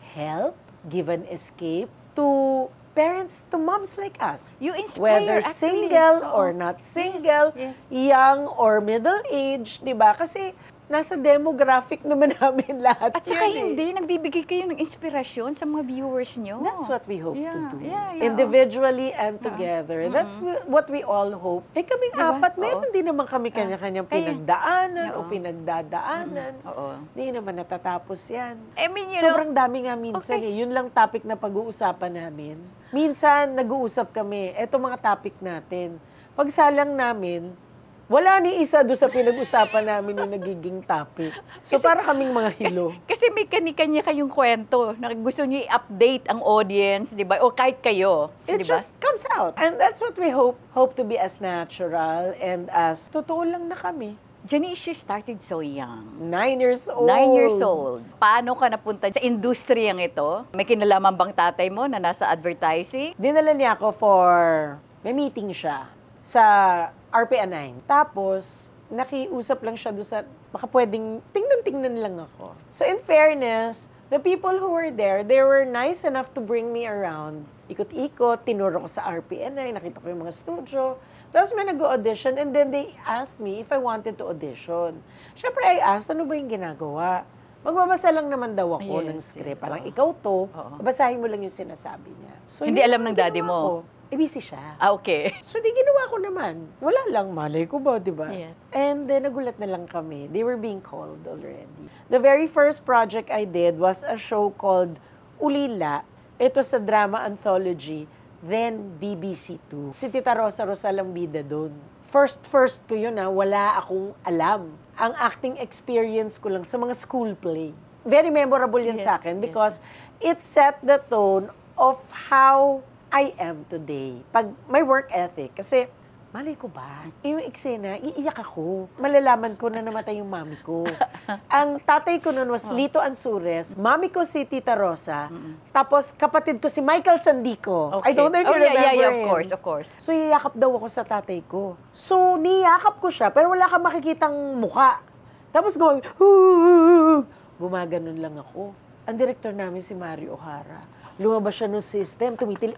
Speaker 1: help, give an escape to parents, to moms like us.
Speaker 2: You inspire,
Speaker 1: whether
Speaker 2: actually.
Speaker 1: single or not single,
Speaker 2: Yes.
Speaker 1: young or middle-aged, di ba? Kasi nasa demographic naman namin lahat.
Speaker 2: At saka
Speaker 1: yan
Speaker 2: hindi, nagbibigay kayo ng inspirasyon sa mga viewers nyo.
Speaker 1: That's what we hope to do.
Speaker 2: Yeah.
Speaker 1: Individually and together. That's what we all hope. Kaming
Speaker 2: Diba?
Speaker 1: apat, meron din naman kami kanya-kanyang pinagdaanan o
Speaker 2: Oo.
Speaker 1: pinagdadaanan.
Speaker 2: Oo.
Speaker 1: Hindi naman natatapos yan.
Speaker 2: I mean,
Speaker 1: Sobrang dami nga minsan Yun lang topic na pag-uusapan namin. Minsan, nag-uusap kami, eto mga topic natin. Pagsalang namin, wala ni isa doon sa pinag-usapan namin yung nagiging topic. So, para kaming mga hilo.
Speaker 2: Kasi may kanya-kanya kayong kwento na gusto niyo i-update ang audience, di ba? O kahit kayo,
Speaker 1: It
Speaker 2: di ba?
Speaker 1: just comes out. And that's what we hope to be as natural and as totoo lang na kami.
Speaker 2: Janice, you started so young.
Speaker 1: 9 years old.
Speaker 2: 9 years old. Paano ka napunta sa industriyang ito? May kinalaman bang tatay mo na nasa advertising?
Speaker 1: Dinala niya ako may meeting siya sa RPA 9. Tapos, nakiusap lang siya doon sa, baka pwedeng tingnan-tingnan lang ako. So in fairness, the people who were there, they were nice enough to bring me around. Ikot-ikot, tinuro ko sa RPA 9, nakita ko yung mga studio. Tapos may nag-audition and then they asked me if I wanted to audition. Siyempre, I asked, ano ba yung ginagawa? Magbabasa lang naman daw ako ng script. Parang ikaw to, basahin mo lang yung sinasabi niya. So,
Speaker 2: Hindi alam ng daddy mo?
Speaker 1: Busy siya.
Speaker 2: Okay.
Speaker 1: So, di ginawa ko naman. Wala lang, malay ko ba, di ba?
Speaker 2: Yeah.
Speaker 1: And then, nagulat na lang kami. They were being called already. The very first project I did was a show called Ulila. It was a drama anthology, then BBC2. Si Tita Rosa ang bida doon. First ko yun wala akong alam. Ang acting experience ko lang sa mga school play. Very memorable yan sa akin because it set the tone of how I am today. Pag may work ethic, kasi malay ko ba, yung eksena, iiyak ako. Malalaman ko na namatay yung mami ko. Ang tatay ko nun was Lito Ansures, mami ko si Tita Rosa, tapos kapatid ko si Michael Sandico.
Speaker 2: Okay.
Speaker 1: I don't know if you remember
Speaker 2: Yeah,
Speaker 1: him.
Speaker 2: of course.
Speaker 1: So, iyakap daw ako sa tatay ko. So, niyakap ko siya, pero wala kang makikitang muka. Tapos gumaganon lang ako. Ang director namin si Mario O'Hara. Lumabas siya ng system, tumitil.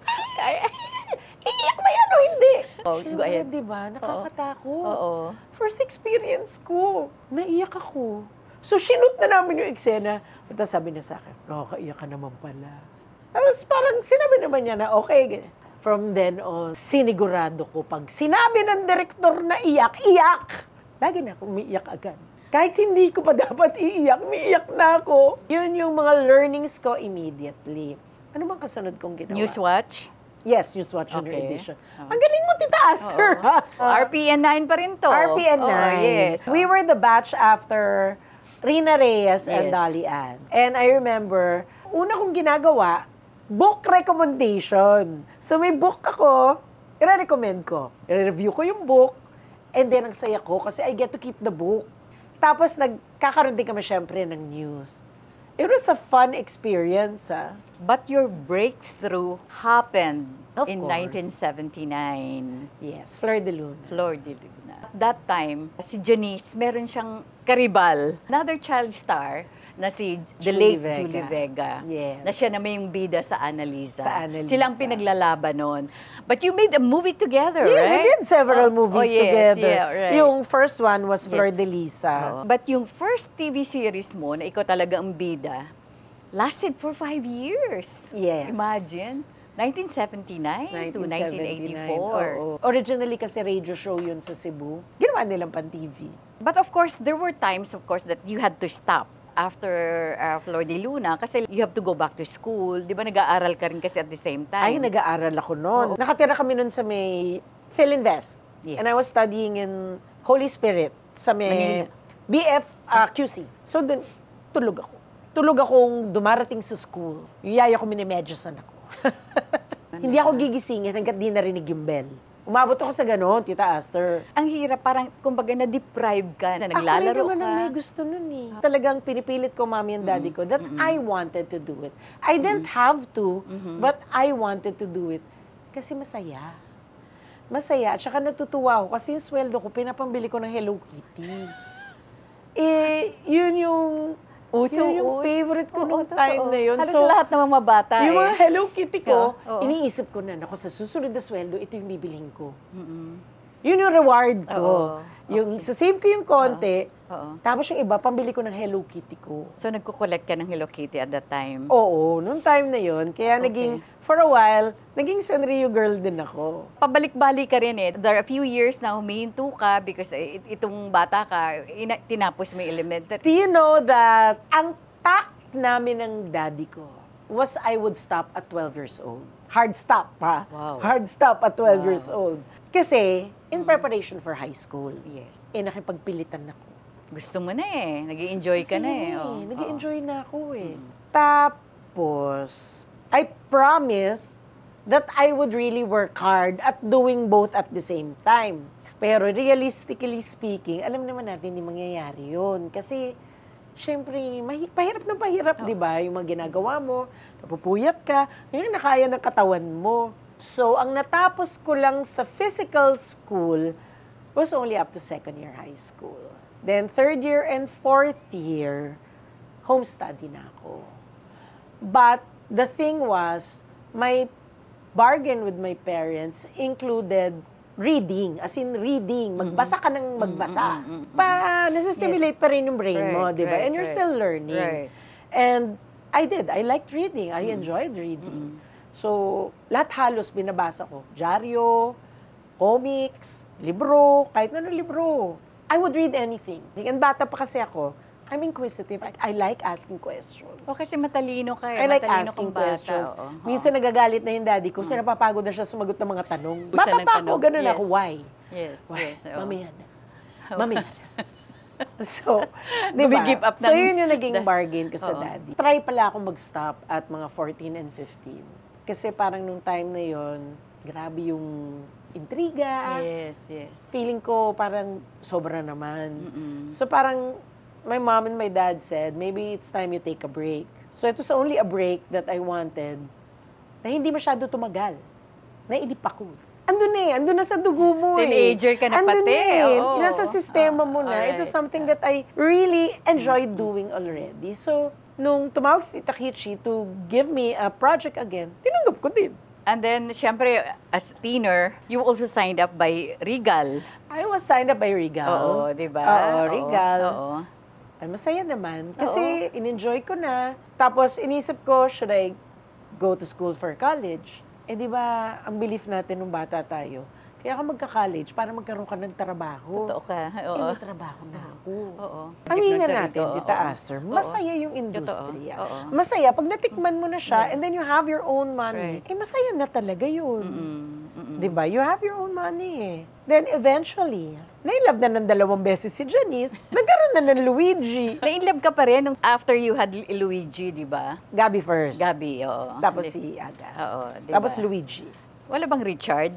Speaker 1: Iiyak ba yan o hindi? Siyempre, di ba? Nakakatakot.
Speaker 2: Oo.
Speaker 1: First experience ko. Naiyak ako. So, shoot na namin yung eksena. Tapos sabi niya sa akin, nakakaiyak ka naman pala. Tapos parang sinabi naman niya na, okay. From then on, sinigurado ko, pag sinabi ng direktor na iyak, lagi na ako umiiyak agad. Kahit hindi ko pa dapat umiiyak na ako. Yun yung mga learnings ko immediately. Ano bang kasunod kong ginawa?
Speaker 2: Newswatch?
Speaker 1: Yes, Newswatch Junior
Speaker 2: Okay.
Speaker 1: Edition. Ang galing mo, Tita Aster, ha?
Speaker 2: RPN 9 pa rin to.
Speaker 1: RPN 9.
Speaker 2: Yes.
Speaker 1: We were the batch after Rina Reyes and
Speaker 2: Yes.
Speaker 1: Dolly Ann. And I remember, una kong ginagawa, book recommendation. So may book ako, i-recommend ko. I-review ko yung book, and then ang saya ko kasi I get to keep the book. Tapos nagkakaroon din kami syempre ng news. It was a fun experience,
Speaker 2: But your breakthrough happened
Speaker 1: Of
Speaker 2: in
Speaker 1: course.
Speaker 2: 1979.
Speaker 1: Yes, Fleur de Luna.
Speaker 2: Flor de Luna. That time, si Janice, meron siyang karibal. Another child star na si the
Speaker 1: Julie
Speaker 2: late
Speaker 1: Vega.
Speaker 2: Julie Vega.
Speaker 1: Yes.
Speaker 2: Na siya naman yung bida sa Annalisa.
Speaker 1: Sa Annalisa.
Speaker 2: Silang pinaglalaban nun. But you made a movie together,
Speaker 1: Yeah,
Speaker 2: right?
Speaker 1: we did several movies
Speaker 2: yes,
Speaker 1: together.
Speaker 2: Yeah, right.
Speaker 1: Yung first one was Fleur
Speaker 2: Yes.
Speaker 1: de Lisa.
Speaker 2: But yung first TV series mo, na ikaw talaga ang bida, lasted for 5 years.
Speaker 1: Yes.
Speaker 2: Imagine. 1979 to 1984.
Speaker 1: Oo. Originally kasi radio show yun sa Cebu. Ginawa nilang pan-TV.
Speaker 2: But of course, there were times, of course, that you had to stop after Flor de Luna kasi you have to go back to school. Di ba nag-aaral ka rin kasi at the same time?
Speaker 1: Ay, nag-aaral ako noon. Nakatira kami noon sa may Philinvest.
Speaker 2: Yes.
Speaker 1: And I was studying in Holy Spirit sa may
Speaker 2: Manila.
Speaker 1: BF QC. So, dun, tulog ako. Tulog akong dumarating sa school. Yung yaya ko minimedyasan ako. Hindi ako gigisingin hanggat di narinig yung bell. Umabot ako sa ganon, Tita Aster.
Speaker 2: Ang hirap, parang kumbaga na-deprive ka, na naglalaro
Speaker 1: Ako rin naman ang may
Speaker 2: ka.
Speaker 1: gusto nun eh. Talagang pinipilit ko, Mommy and Daddy ko, that I wanted to do it. I didn't have to, but I wanted to do it. Kasi masaya. Masaya. At saka natutuwa ako kasi yung sweldo ko, pinapambili ko ng Hello Kitty. Yun yung favorite ko nung time na yun.
Speaker 2: Halos lahat ng mga bata
Speaker 1: yung mga Hello Kitty ko,
Speaker 2: Oo.
Speaker 1: iniisip ko na, sa susunod na sweldo, ito yung bibilhin ko. Yun yung reward ko.
Speaker 2: Oo.
Speaker 1: Yung sasave ko yung konti,
Speaker 2: Oo.
Speaker 1: tapos yung iba, pambili ko ng Hello Kitty ko.
Speaker 2: So, nagko-collect ka ng Hello Kitty at that time?
Speaker 1: Oo, nung time na yun. Kaya naging, for a while, naging Sanrio girl din ako.
Speaker 2: Pabalik-balik ka rin eh. There are a few years na humihinto ka because itong bata ka, tinapos mo yung elementary.
Speaker 1: Do you know that ang pact namin ng daddy ko was I would stop at 12 years old. Hard stop, ha?
Speaker 2: Wow.
Speaker 1: Hard stop at 12 years old. Kasi, in preparation for high school,
Speaker 2: Yes.
Speaker 1: nakipagpilitan ako.
Speaker 2: Gusto mo na eh. Nag-i-enjoy ka na eh. Oo.
Speaker 1: Nag-i-enjoy na ako eh. Tapos, I promised that I would really work hard at doing both at the same time. Pero realistically speaking, alam naman natin hindi mangyayari yun. Kasi, syempre, pahirap na pahirap, di ba? Yung mga ginagawa mo, napupuyat ka, ngayon nakaya ng katawan mo. So, ang natapos ko lang sa physical school was only up to second year high school. Then, third year and fourth year, home study na ako. But, the thing was, my bargain with my parents included reading, as in reading. Magbasa ka ng magbasa. Para nasa-stimulate pa rin yung brain mo, di ba? And you're still learning.
Speaker 2: Right.
Speaker 1: And I did. I liked reading. I enjoyed reading. So, lahat halos binabasa ko. Dyaryo, comics, libro, kahit ano libro. I would read anything. And bata pa kasi ako, I'm inquisitive. I like asking questions.
Speaker 2: O kasi matalino ka eh.
Speaker 1: I like
Speaker 2: Matalino
Speaker 1: asking
Speaker 2: kang bata.
Speaker 1: questions.
Speaker 2: Oo.
Speaker 1: Minsan nagagalit na yung daddy ko, kasi napapagod na siya sumagot ng mga tanong.
Speaker 2: Gusto
Speaker 1: Bata
Speaker 2: ng
Speaker 1: pa ako,
Speaker 2: tanong.
Speaker 1: ganun
Speaker 2: Yes.
Speaker 1: ako. Why?
Speaker 2: Yes,
Speaker 1: Why?
Speaker 2: yes. oo.
Speaker 1: Mamaya na. Mamaya na. So, di ba?
Speaker 2: Gumigip up
Speaker 1: So,
Speaker 2: ng-
Speaker 1: yun yung naging bargain ko sa
Speaker 2: Oo.
Speaker 1: daddy. Try pala ako mag-stop at mga 14 and 15. Kasi parang nung time na yon, grabe yung intriga.
Speaker 2: Yes, yes.
Speaker 1: Feeling ko parang sobra naman.
Speaker 2: Mm-mm.
Speaker 1: So parang my mom and my dad said, maybe it's time you take a break. So it was only a break that I wanted na hindi masyado tumagal. Nainip ako. Andun na sa dugo mo
Speaker 2: Teenager ka na
Speaker 1: Andun
Speaker 2: pati, oo.
Speaker 1: Nasa sistema mo na. It was
Speaker 2: Alright.
Speaker 1: something that I really enjoyed doing already. So, nung tumawag si Tita Kichi to give me a project again, tinanggap ko din.
Speaker 2: And then, syempre, as teener, you also signed up by Regal.
Speaker 1: I was signed up by Regal.
Speaker 2: Oo, di ba?
Speaker 1: Oo, Regal.
Speaker 2: Oo.
Speaker 1: Ay, masaya naman. Kasi in-enjoy ko na. Tapos inisip ko, should I go to school for college? Eh di ba, ang belief natin nung bata tayo, kaya ka magka-college para magkaroon ka ng trabaho.
Speaker 2: Totoo ka.
Speaker 1: Eh,
Speaker 2: Oo.
Speaker 1: may trabaho na ako.
Speaker 2: Oo.
Speaker 1: Aminin
Speaker 2: Sarili
Speaker 1: natin,
Speaker 2: ko,
Speaker 1: Tita
Speaker 2: oo.
Speaker 1: Aster, masaya yung
Speaker 2: Totoo.
Speaker 1: industriya.
Speaker 2: Oo.
Speaker 1: Masaya, pag natikman mo na siya, and then you have your own money,
Speaker 2: Right.
Speaker 1: eh masaya na talaga yun.
Speaker 2: Mm-mm.
Speaker 1: Di ba? You have your own money eh. Then eventually, na-inlove na ng 2 beses si Janice, nagkaroon na ng Luigi.
Speaker 2: Na-inlove ka pa rin nung after you had Luigi, di ba?
Speaker 1: Gabi first.
Speaker 2: Gabi, oo.
Speaker 1: Tapos
Speaker 2: Hindi-
Speaker 1: si Aga.
Speaker 2: Oo, di
Speaker 1: Tapos
Speaker 2: ba?
Speaker 1: Luigi.
Speaker 2: Wala bang Richard?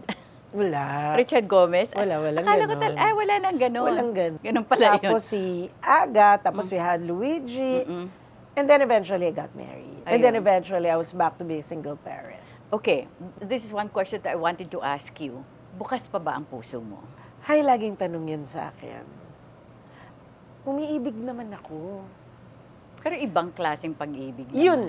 Speaker 1: Wala.
Speaker 2: Richard Gomez?
Speaker 1: Walang
Speaker 2: Akala ko
Speaker 1: ganon.
Speaker 2: wala nang ganon.
Speaker 1: Walang ganun.
Speaker 2: Ganun pala yun.
Speaker 1: Tapos si Aga, tapos we had Luigi.
Speaker 2: Mm-mm.
Speaker 1: And then eventually I got married. And then
Speaker 2: Ayun.
Speaker 1: eventually I was back to be a single parent.
Speaker 2: Okay, this is one question that I wanted to ask you. Bukas pa ba ang puso mo?
Speaker 1: Hay, laging tanong yan sa akin. Umiibig naman ako.
Speaker 2: Pero ibang klaseng pag-ibig naman.
Speaker 1: Yun.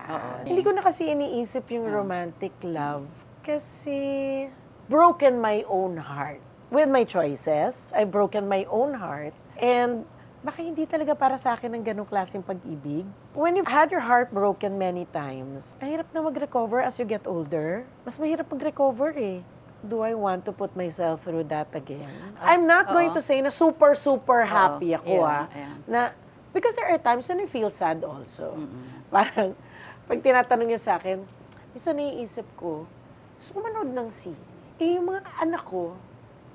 Speaker 2: Oo.
Speaker 1: Hindi ko na kasi iniisip yung romantic love kasi broken my own heart. With my choices, I've broken my own heart. And baka hindi talaga para sa akin ang ganong klaseng pag-ibig. When you've had your heart broken many times, mahirap na mag-recover as you get older. Mas mahirap mag-recover eh. Do I want to put myself through that again? I'm not going to say na super happy ako
Speaker 2: yeah.
Speaker 1: na because there are times when I feel sad also. Parang, pag tinatanong niya sa akin, minsan naiisip ko, gusto ko manood ng sine. Eh, yung mga anak ko,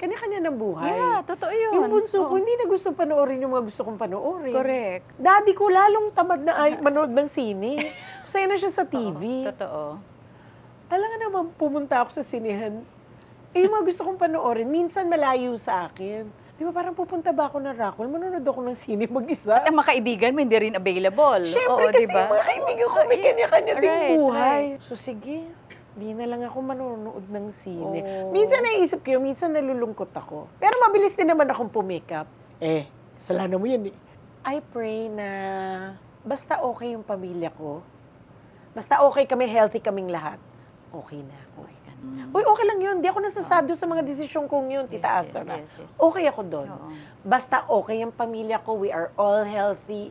Speaker 1: kanya-kanya ng buhay.
Speaker 2: Yeah, totoo yun.
Speaker 1: Yung bunso ko,
Speaker 2: Oo.
Speaker 1: hindi na gusto panoorin yung mga gusto kong panoorin.
Speaker 2: Correct.
Speaker 1: Daddy ko, lalong tamad na manood ng sine. Masaya na siya sa TV.
Speaker 2: Totoo.
Speaker 1: Alam nga naman, pumunta ako sa sinehan, Eh, yung mga gusto kong panoorin, minsan malayo sa akin. Di ba parang pupunta ba ako ng Rockall, manonood ako ng sine mag-isa?
Speaker 2: At ang mga kaibigan mo, hindi rin available.
Speaker 1: Siyempre
Speaker 2: Oo,
Speaker 1: kasi
Speaker 2: diba?
Speaker 1: yung mga kaibigan ko, may kanya-kanya ding
Speaker 2: Right,
Speaker 1: buhay.
Speaker 2: right.
Speaker 1: So sige, di na lang ako manonood ng sine.
Speaker 2: Oh.
Speaker 1: Minsan naisip ko yun, minsan nalulungkot ako. Pero mabilis din naman akong pumikap. Eh, kasalanan mo yan eh. I pray na basta okay yung pamilya ko, basta okay kami, healthy kaming lahat, okay na ako. Uy, okay lang yun. Di ako nasasado sa mga desisyon kong yun, Tita Astor.
Speaker 2: Yes.
Speaker 1: Okay ako doon.
Speaker 2: Oo.
Speaker 1: Basta okay ang pamilya ko, we are all healthy.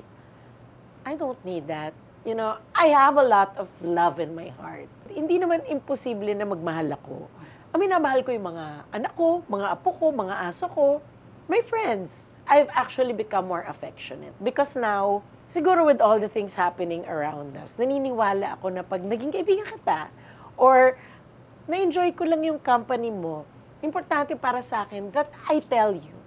Speaker 1: I don't need that. You know, I have a lot of love in my heart. Hindi naman imposible na magmahal ako. Minamahal ko yung mga anak ko, mga apo ko, mga aso ko, my friends. I've actually become more affectionate. Because now, siguro with all the things happening around us, naniniwala ako na pag naging kaibigan kita, or na-enjoy ko lang yung company mo, importante para sa akin that I tell you.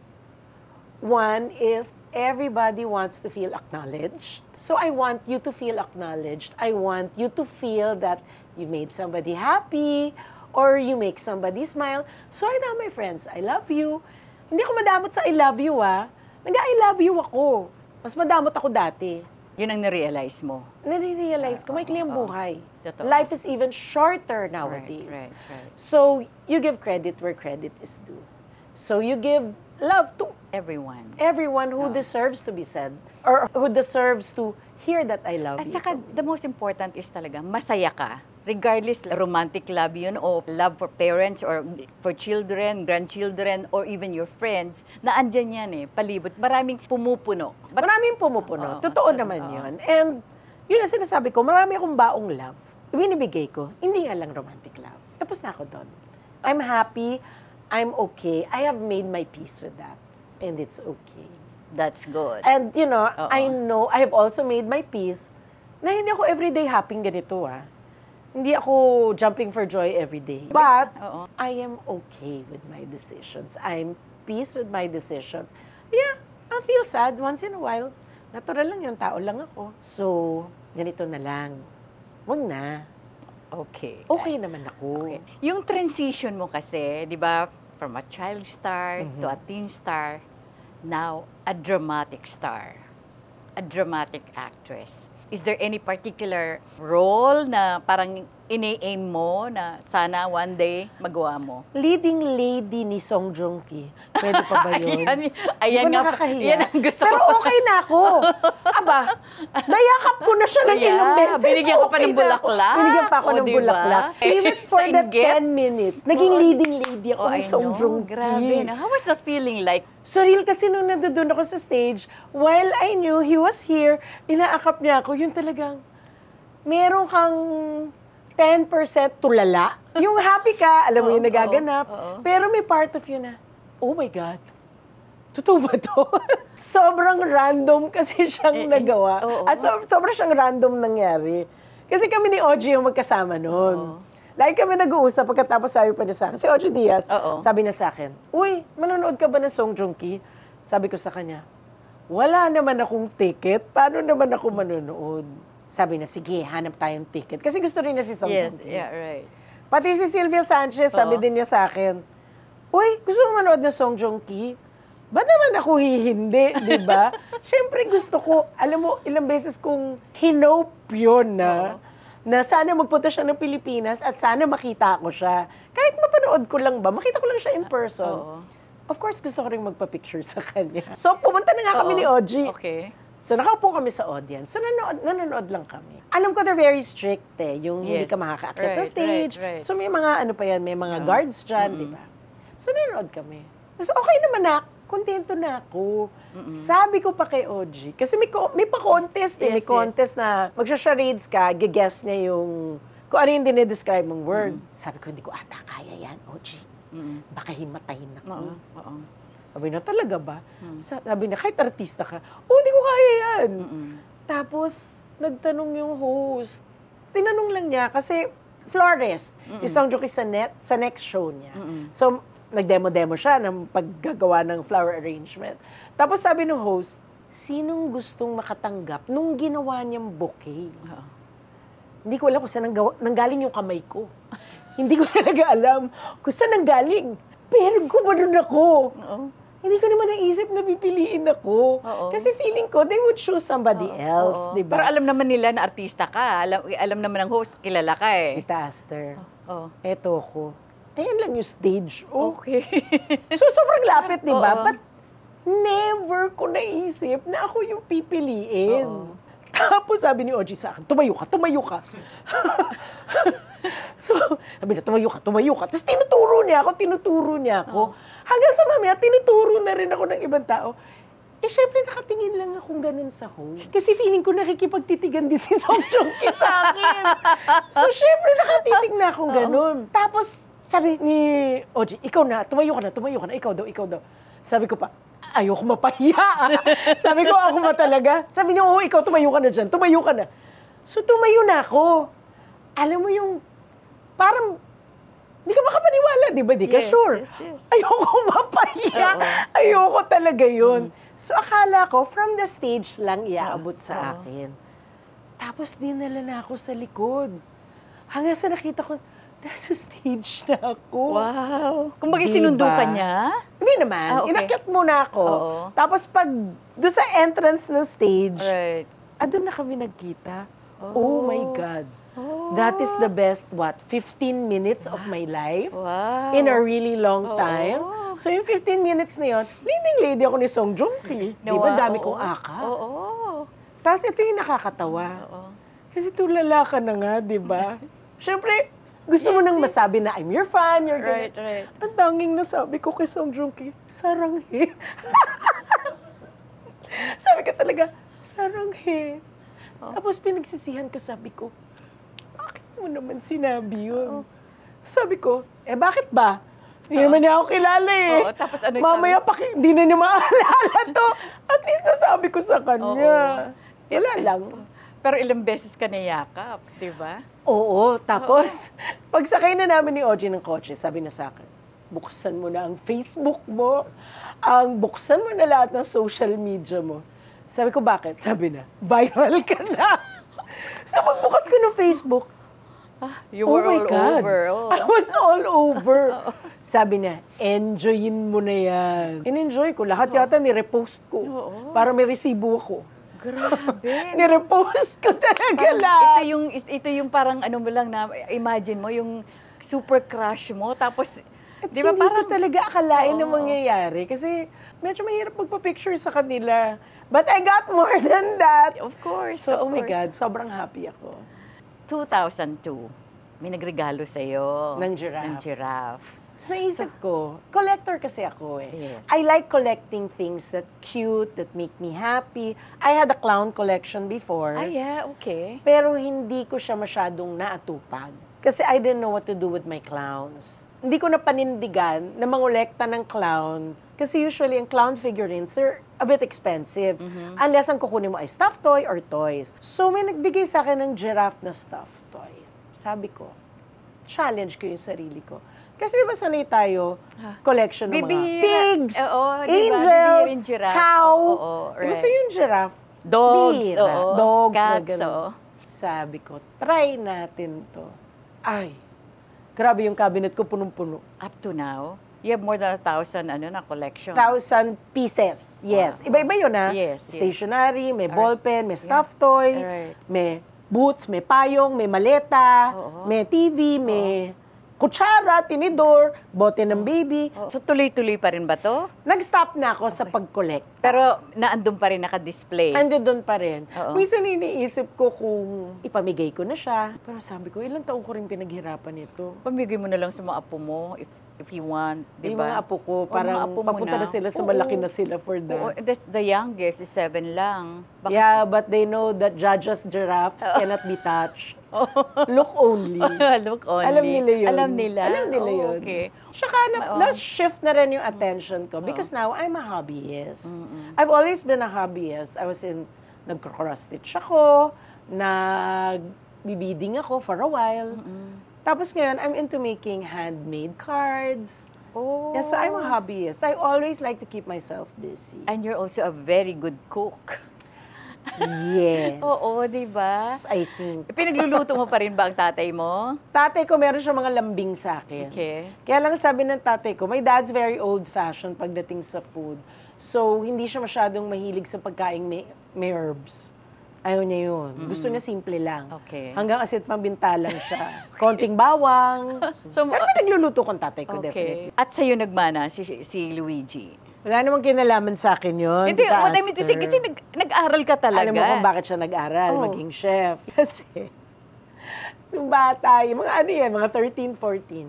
Speaker 1: One is, everybody wants to feel acknowledged. So I want you to feel acknowledged. I want you to feel that you made somebody happy or you make somebody smile. So I tell my friends, I love you. Hindi ako madamot sa I love you, Nag-I love you ako. Mas madamot ako dati.
Speaker 2: Yun ang narealize mo.
Speaker 1: Nare-realize ko, may kliyang buhay.
Speaker 2: Totoo.
Speaker 1: Life is even shorter nowadays.
Speaker 2: Right.
Speaker 1: So, you give credit where credit is due. So, you give love to everyone who deserves to be said or who deserves to hear that I love
Speaker 2: At
Speaker 1: you.
Speaker 2: saka, the most important is talaga, masaya ka. Regardless, romantic love yun o love for parents or for children, grandchildren, or even your friends, na andyan yan palibot. Maraming pumupuno.
Speaker 1: Maraming pumupuno. Totoo naman yun. And yun ang sinasabi ko, marami akong baong love. Binibigay ko. Hindi nga lang romantic love. Tapos na ako doon. I'm happy. I'm okay. I have made my peace with that. And it's okay.
Speaker 2: That's good.
Speaker 1: And you know, I know, I have also made my peace na hindi ako everyday happy ganito, Hindi ako jumping for joy every day. But, I am okay with my decisions. I'm peace with my decisions. Yeah, I'll feel sad once in a while. Natural lang yun, tao lang ako. So, ganito na lang. Wag na.
Speaker 2: Okay.
Speaker 1: Okay naman ako.
Speaker 2: Okay. Yung transition mo kasi, di ba, from a child star to a teen star, now a dramatic star, a dramatic actress. Is there any particular role na parang ini-aim mo na sana one day magawa mo?
Speaker 1: Leading lady ni Song Joong Ki. Pwede pa ba yun?
Speaker 2: Ayan nga.
Speaker 1: Nakakahiya?
Speaker 2: Yan ang gusto
Speaker 1: Pero
Speaker 2: ko.
Speaker 1: okay na ako. Aba, nayakap ko na siya ng ilang beses.
Speaker 2: Binigyan ko pa ng bulaklak.
Speaker 1: Binigyan pa ako ng
Speaker 2: diba?
Speaker 1: bulaklak. Even for
Speaker 2: Sa
Speaker 1: the
Speaker 2: inggit?
Speaker 1: 10 minutes, naging leading lady ako ni Song Joong Ki.
Speaker 2: Grabe. How was the feeling like?
Speaker 1: Surreal kasi nung nandun ako sa stage, while I knew he was here, inaakap niya ako, yun talagang, meron kang 10% tulala. Yung happy ka, alam mo yung nagaganap, pero may part of you na, oh my God, totoo ba to? Sobrang random kasi siyang nagawa. Sobrang siyang random nangyari. Kasi kami ni Ogie yung magkasama noon. Lagi kami nag-uusap pagkatapos sabi pa niya sa akin, si Ogie Diaz, sabi niya sa akin, uy, manonood ka ba ng Song Joong Ki? Sabi ko sa kanya, wala naman akong ticket, paano naman ako manonood? Sabi niya, sige, hanap tayong ticket. Kasi gusto rin niya si Song Joong Ki.
Speaker 2: Yes, yeah, right.
Speaker 1: Pati si Sylvia Sanchez, sabi din niya sa akin, uy, gusto mo manood ng Song Joong Ki? Ba't naman ako hihindi, di ba? Siyempre gusto ko, alam mo, ilang beses kong hinope yun na sana magpunta siya ng Pilipinas at sana makita ko siya. Kahit mapanood ko lang ba, makita ko lang siya in person. Of course, gusto ko rin magpa-picture sa kanya. So, pumunta na nga kami ni Ogie.
Speaker 2: Okay.
Speaker 1: So, nakaupo kami sa audience. So, nanonood lang kami. Alam ko they're very strict yung hindi ka makakaakyat na stage.
Speaker 2: Right.
Speaker 1: So, may mga may mga guards dyan, di ba? So, nanonood kami. So, okay naman na, kontento na ako. Sabi ko pa kay Ogie, kasi may pa-contest may contest na magsha-charades ka, gi-guess niya yung, kung ano yung dinidescribe mong word. Sabi ko, hindi ko ata kaya yan, Ogie. Baka himatayin ako. Sabi na, talaga ba? Sabi na, kahit artista ka, hindi ko kaya yan. Tapos, nagtanong yung host. Tinanong lang niya, kasi florist, si Song Joong Ki sa next show niya. So, nag-demo-demo siya ng paggagawa ng flower arrangement. Tapos sabi ng host, sinong gustong makatanggap nung ginawa niyang bouquet? Hindi ko alam kung saan nanggaling yung kamay ko. Hindi ko talaga alam kung saan nanggaling. Pero gumanon ako.
Speaker 2: Oo.
Speaker 1: Hindi ko naman naisip na pipiliin ako.
Speaker 2: Oo.
Speaker 1: Kasi feeling ko, they would choose somebody else,
Speaker 2: Oo.
Speaker 1: di ba?
Speaker 2: Pero alam naman nila na artista ka. Alam naman ng host, kilala ka eh.
Speaker 1: Tita Aster,
Speaker 2: Oo.
Speaker 1: eto ko. Ayan lang yung stage. Oh.
Speaker 2: Okay.
Speaker 1: So, sobrang lapit, di ba?
Speaker 2: Oo.
Speaker 1: But never ko naisip na ako yung pipiliin.
Speaker 2: Oo.
Speaker 1: Tapos sabi ni Oji sa akin, tumayo ka, tumayo ka. So, sabi niya, tumayo ka. Tapos tinuturo niya ako. Hanggang sa mamaya, tinuturo na rin ako ng ibang tao. Eh, syempre, nakatingin lang akong ganun sa host. Kasi feeling ko nakikipagtitigan din si Song Joong Ki sa akin. So, syempre, nakatitig na akong ganun. Tapos, sabi ni Oji, ikaw na, tumayo ka na, ikaw daw. Sabi ko pa, ayoko mapahiya. Sabi ko, ako ba talaga? Sabi niya, oo, ikaw, tumayo ka na dyan, tumayo ka na. So, tumayo na ako. Alam mo yung, parang, di ka makapaniwala, di ba? Di ka sure.
Speaker 2: Yes.
Speaker 1: Ayoko mapahiya. Ayoko talaga yun. So, akala ko, from the stage lang iaabot sa akin. Tapos, dinala na ako sa likod. Hanggang sa nakita ko, nasa stage na ako.
Speaker 2: Wow. Kung bagay
Speaker 1: Diba?
Speaker 2: sinundo ka niya?
Speaker 1: Hindi naman.
Speaker 2: Okay.
Speaker 1: Inakyat muna ako.
Speaker 2: Oo.
Speaker 1: Tapos, pag doon sa entrance ng stage,
Speaker 2: Right.
Speaker 1: doon na kami nagkita. Oh my God.
Speaker 2: Oh.
Speaker 1: That is the best, 15 minutes of my life
Speaker 2: Wow.
Speaker 1: in a really long
Speaker 2: Oo.
Speaker 1: time. So, yung 15 minutes na yun, leading lady ako ni Song Joong Ki. Di ba? Dami kong aka.
Speaker 2: Oo.
Speaker 1: Tapos, ito yung nakakatawa.
Speaker 2: Oo.
Speaker 1: Kasi tulala ka na nga, di ba? Siyempre, gusto mo nang masabi na I'm your fan, you're
Speaker 2: Right.
Speaker 1: Ang tanging nasabi ko kay Song Joong Ki, saranghe. Sabi ko talaga, saranghe. Tapos pinagsisihan ko, sabi ko, bakit mo naman sinabi yun? Sabi ko, bakit ba? Hindi naman niya ako kilala eh.
Speaker 2: Oo, tapos ano yung
Speaker 1: Mamaya hindi na niya maalala to. At least nasabi ko sa kanya. Wala lang.
Speaker 2: Pero ilang beses ka niyakap, di ba?
Speaker 1: Oo, tapos, pagsakay na namin ni Oji ng kotse, sabi na sa akin, buksan mo na ang Facebook mo, buksan mo na lahat ng social media mo. Sabi ko, bakit? Sabi na, viral ka na. So, pagbukas ko ng Facebook,
Speaker 2: You were all over. Oh.
Speaker 1: I was all over. Sabi niya, enjoyin mo na yan. In-enjoy ko. Lahat yata ni-repost ko. Para may resibo ako.
Speaker 2: Grabe.
Speaker 1: Ni-repost ko talaga lahat.
Speaker 2: Ito yung parang ano mo lang na, imagine mo, yung super crush mo, tapos, di ba
Speaker 1: Hindi
Speaker 2: parang,
Speaker 1: ko talaga akalain na mangyayari. Kasi medyo mahirap magpa-picture sa kanila. But I got more than that.
Speaker 2: of course,
Speaker 1: So,
Speaker 2: of
Speaker 1: oh my
Speaker 2: course.
Speaker 1: God, sobrang happy ako.
Speaker 2: 2002, may nagregalo sa'yo.
Speaker 1: Ng giraffe.
Speaker 2: Ng giraffe.
Speaker 1: So, naisip ko, collector kasi ako eh.
Speaker 2: Yes.
Speaker 1: I like collecting things that cute, that make me happy. I had a clown collection before.
Speaker 2: Ah, yeah, okay.
Speaker 1: Pero hindi ko siya masyadong naatupag. Kasi I didn't know what to do with my clowns. Hindi ko na panindigan na mangolekta ng clown. Kasi usually, ang clown figurines, they're a bit expensive. Unless ang kukunin mo ay stuffed toy or toys. So, may nagbigay sa akin ng giraffe na stuffed toy. Sabi ko, challenge ko yung sarili ko. Kasi di ba sanay tayo, collection ng mga pigs,
Speaker 2: Oo, diba?
Speaker 1: angels,
Speaker 2: Bibihirin giraffe.
Speaker 1: cow.
Speaker 2: Oo, right.
Speaker 1: Gusto yung giraffe.
Speaker 2: Dogs,
Speaker 1: Bihira.
Speaker 2: oo.
Speaker 1: Dogs, na
Speaker 2: Cats,
Speaker 1: ganun.
Speaker 2: oo.
Speaker 1: Sabi ko, try natin to. Ay, grabe yung cabinet ko punong-puno.
Speaker 2: Up to now, you have more than 1,000 na collection.
Speaker 1: 1,000 pieces. Yes.
Speaker 2: Wow.
Speaker 1: Iba-iba yun, ha?
Speaker 2: Yes, yes.
Speaker 1: Stationery, may ballpen, may stuffed toy,
Speaker 2: Alright.
Speaker 1: may boots, may payong, may maleta,
Speaker 2: Oo.
Speaker 1: may TV, may kutsara, tinidor, bote ng baby.
Speaker 2: So tuloy-tuloy pa rin ba to?
Speaker 1: Nag-stop na ako sa pag-collect.
Speaker 2: Pero naandun pa rin naka-display.
Speaker 1: Ando doon pa rin.
Speaker 2: Oo.
Speaker 1: Minsan iniisip ko kung ipamigay ko na siya. Pero sabi ko, ilang taon ko rin pinaghirapan ito.
Speaker 2: Pamigay mo na lang sa mga apo mo if you want, di
Speaker 1: Yung
Speaker 2: ba?
Speaker 1: mga apo ko,
Speaker 2: Oo,
Speaker 1: parang
Speaker 2: mga apo mo
Speaker 1: papunta na sila sa
Speaker 2: Oo.
Speaker 1: malaki na sila for
Speaker 2: Oo,
Speaker 1: that.
Speaker 2: that's the youngest is 7 lang. Baka
Speaker 1: Yeah, but they know that Jaja's giraffes cannot be touched. Look only.
Speaker 2: Look only.
Speaker 1: Alam nila yun.
Speaker 2: Alam nila?
Speaker 1: Alam nila
Speaker 2: Oh,
Speaker 1: yun.
Speaker 2: okay.
Speaker 1: Tsaka na-shift na rin yung attention ko because now I'm a hobbyist. I've always been a hobbyist. Nag-cross stitch ako, nag-bibiding ako for a while. Tapos ngayon, I'm into making handmade cards.
Speaker 2: Oh.
Speaker 1: Yeah, so I'm a hobbyist. I always like to keep myself busy.
Speaker 2: And you're also a very good cook.
Speaker 1: Yes.
Speaker 2: Oo, di ba?
Speaker 1: I think.
Speaker 2: Pinagluluto mo pa rin ba ang tatay mo?
Speaker 1: Tatay ko, meron siya mga lambing sa akin.
Speaker 2: Okay.
Speaker 1: Kaya lang sabi ng tatay ko, my dad's very old-fashioned pagdating sa food. So, hindi siya masyadong mahilig sa pagkain may herbs. Ayaw niya yun. Gusto niya simple lang.
Speaker 2: Okay.
Speaker 1: Hanggang asit pambinta lang siya. Konting bawang.
Speaker 2: So,
Speaker 1: Pero pinagluluto kong tatay ko, definitely.
Speaker 2: At sa'yo nagmana si Luigi?
Speaker 1: Wala namang kinalaman sa akin yun.
Speaker 2: Hindi,
Speaker 1: Tita
Speaker 2: what I mean to say,
Speaker 1: Aster.
Speaker 2: kasi nag-aral ka talaga.
Speaker 1: Alam mo kung bakit siya nag-aral,
Speaker 2: Oh.
Speaker 1: maging chef. Kasi, nung bata, yung mga ano yan, mga 13, 14,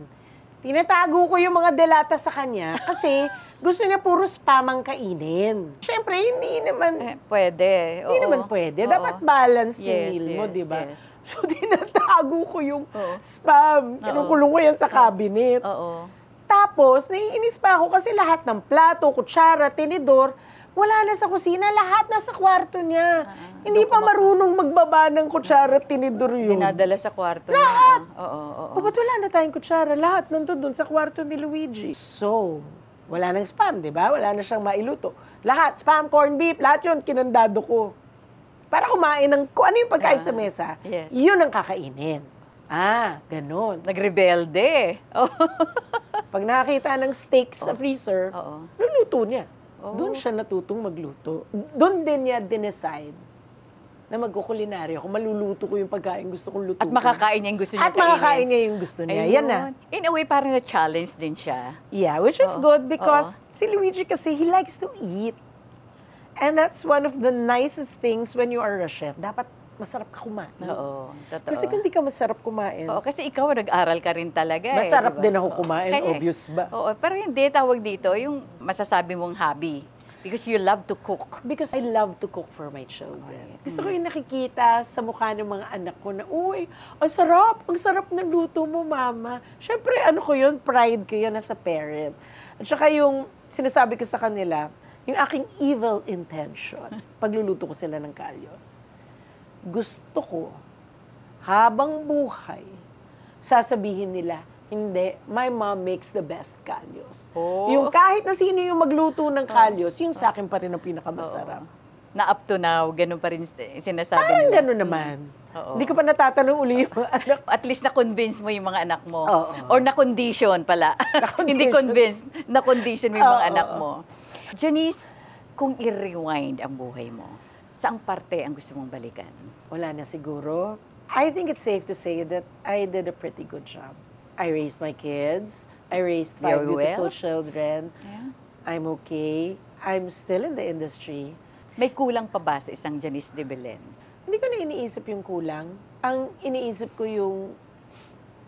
Speaker 1: tinatago ko yung mga delata sa kanya kasi gusto niya puro spam ang kainin. Siyempre, hindi naman
Speaker 2: Pwede.
Speaker 1: Hindi
Speaker 2: oo.
Speaker 1: naman pwede.
Speaker 2: Oo.
Speaker 1: Dapat balance yung
Speaker 2: Yes,
Speaker 1: meal mo,
Speaker 2: yes,
Speaker 1: di ba?
Speaker 2: yes.
Speaker 1: So, tinatago ko yung
Speaker 2: Oo.
Speaker 1: spam. Kinukulong ko yan sa cabinet.
Speaker 2: Oo.
Speaker 1: Tapos, naiinis pa ako kasi lahat ng plato, kutsara, tinidor, wala na sa kusina, lahat na sa kwarto niya. Hindi pa marunong magbaba ng kutsara at tinidor yun.
Speaker 2: Dinadala sa kwarto
Speaker 1: Lahat!
Speaker 2: niya. Oo.
Speaker 1: O, ba't wala na tayong kutsara? Lahat nandun dun sa kwarto ni Luigi. So, wala nang spam, di ba? Wala na siyang mailuto. Lahat, spam, corned beef, lahat yun, kinandado ko. Para kumain ng kung ano yung pagkain sa mesa,
Speaker 2: yes.
Speaker 1: yun ang kakainin. Ganon.
Speaker 2: Nagrebelde. Oh.
Speaker 1: Pag nakakita ng steak sa freezer,
Speaker 2: Oo.
Speaker 1: luluto niya.
Speaker 2: Oh.
Speaker 1: Doon siya natutong magluto. Doon din niya dinecide na magkukulinaryo kung maluluto ko yung pagkain gusto kong lutuin.
Speaker 2: At makakain niya yung gusto niya
Speaker 1: At makakain niya yung gusto niya. Yan na.
Speaker 2: In a way, parang na-challenge din siya.
Speaker 1: Yeah, which is good because
Speaker 2: Oo.
Speaker 1: si Luigi kasi, he likes to eat. And that's one of the nicest things when you are a chef. Dapat masarap ka kumain.
Speaker 2: Oo, totoo.
Speaker 1: Kasi kung di ka masarap kumain,
Speaker 2: Oo, kasi ikaw nag-aral ka rin talaga.
Speaker 1: masarap
Speaker 2: di ba?
Speaker 1: din ako kumain,
Speaker 2: Kaya-
Speaker 1: obvious ba?
Speaker 2: Oo, pero hindi tawag dito yung masasabi mong hobby. Because you love to cook.
Speaker 1: Because I love to cook for my children. Gusto ko yung nakikita sa mukha ng mga anak ko na, uy, ang sarap ng luto mo, mama. Siyempre, ano ko yun, pride ko yun as a parent. At saka yung sinasabi ko sa kanila, yung aking evil intention, pagluluto ko sila ng kalyos. Gusto ko, habang buhay, sasabihin nila, hindi, my mom makes the best kalyos.
Speaker 2: Oh.
Speaker 1: Yung kahit na sino yung magluto ng kalyos, yung sa akin pa rin ang pinakamasarap.
Speaker 2: Na up to now, ganun pa rin sinasabi
Speaker 1: Parang
Speaker 2: nila.
Speaker 1: gano'n naman.
Speaker 2: Oo.
Speaker 1: Hindi ko pa natatanong uli yung mga anak.
Speaker 2: At least na-convince mo yung mga anak mo.
Speaker 1: Oo.
Speaker 2: Or na-condition pala. Hindi convinced, na-condition mo yung mga
Speaker 1: Oo.
Speaker 2: anak mo. Janice, kung i-rewind ang buhay mo, saang parte ang gusto mong balikan?
Speaker 1: Wala na siguro. I think it's safe to say that I did a pretty good job. I raised my kids. I raised 5
Speaker 2: Very
Speaker 1: beautiful
Speaker 2: well.
Speaker 1: children.
Speaker 2: Yeah.
Speaker 1: I'm okay. I'm still in the industry.
Speaker 2: May kulang pa ba sa isang Janice de Belen?
Speaker 1: Hindi ko na iniisip yung kulang. Ang iniisip ko yung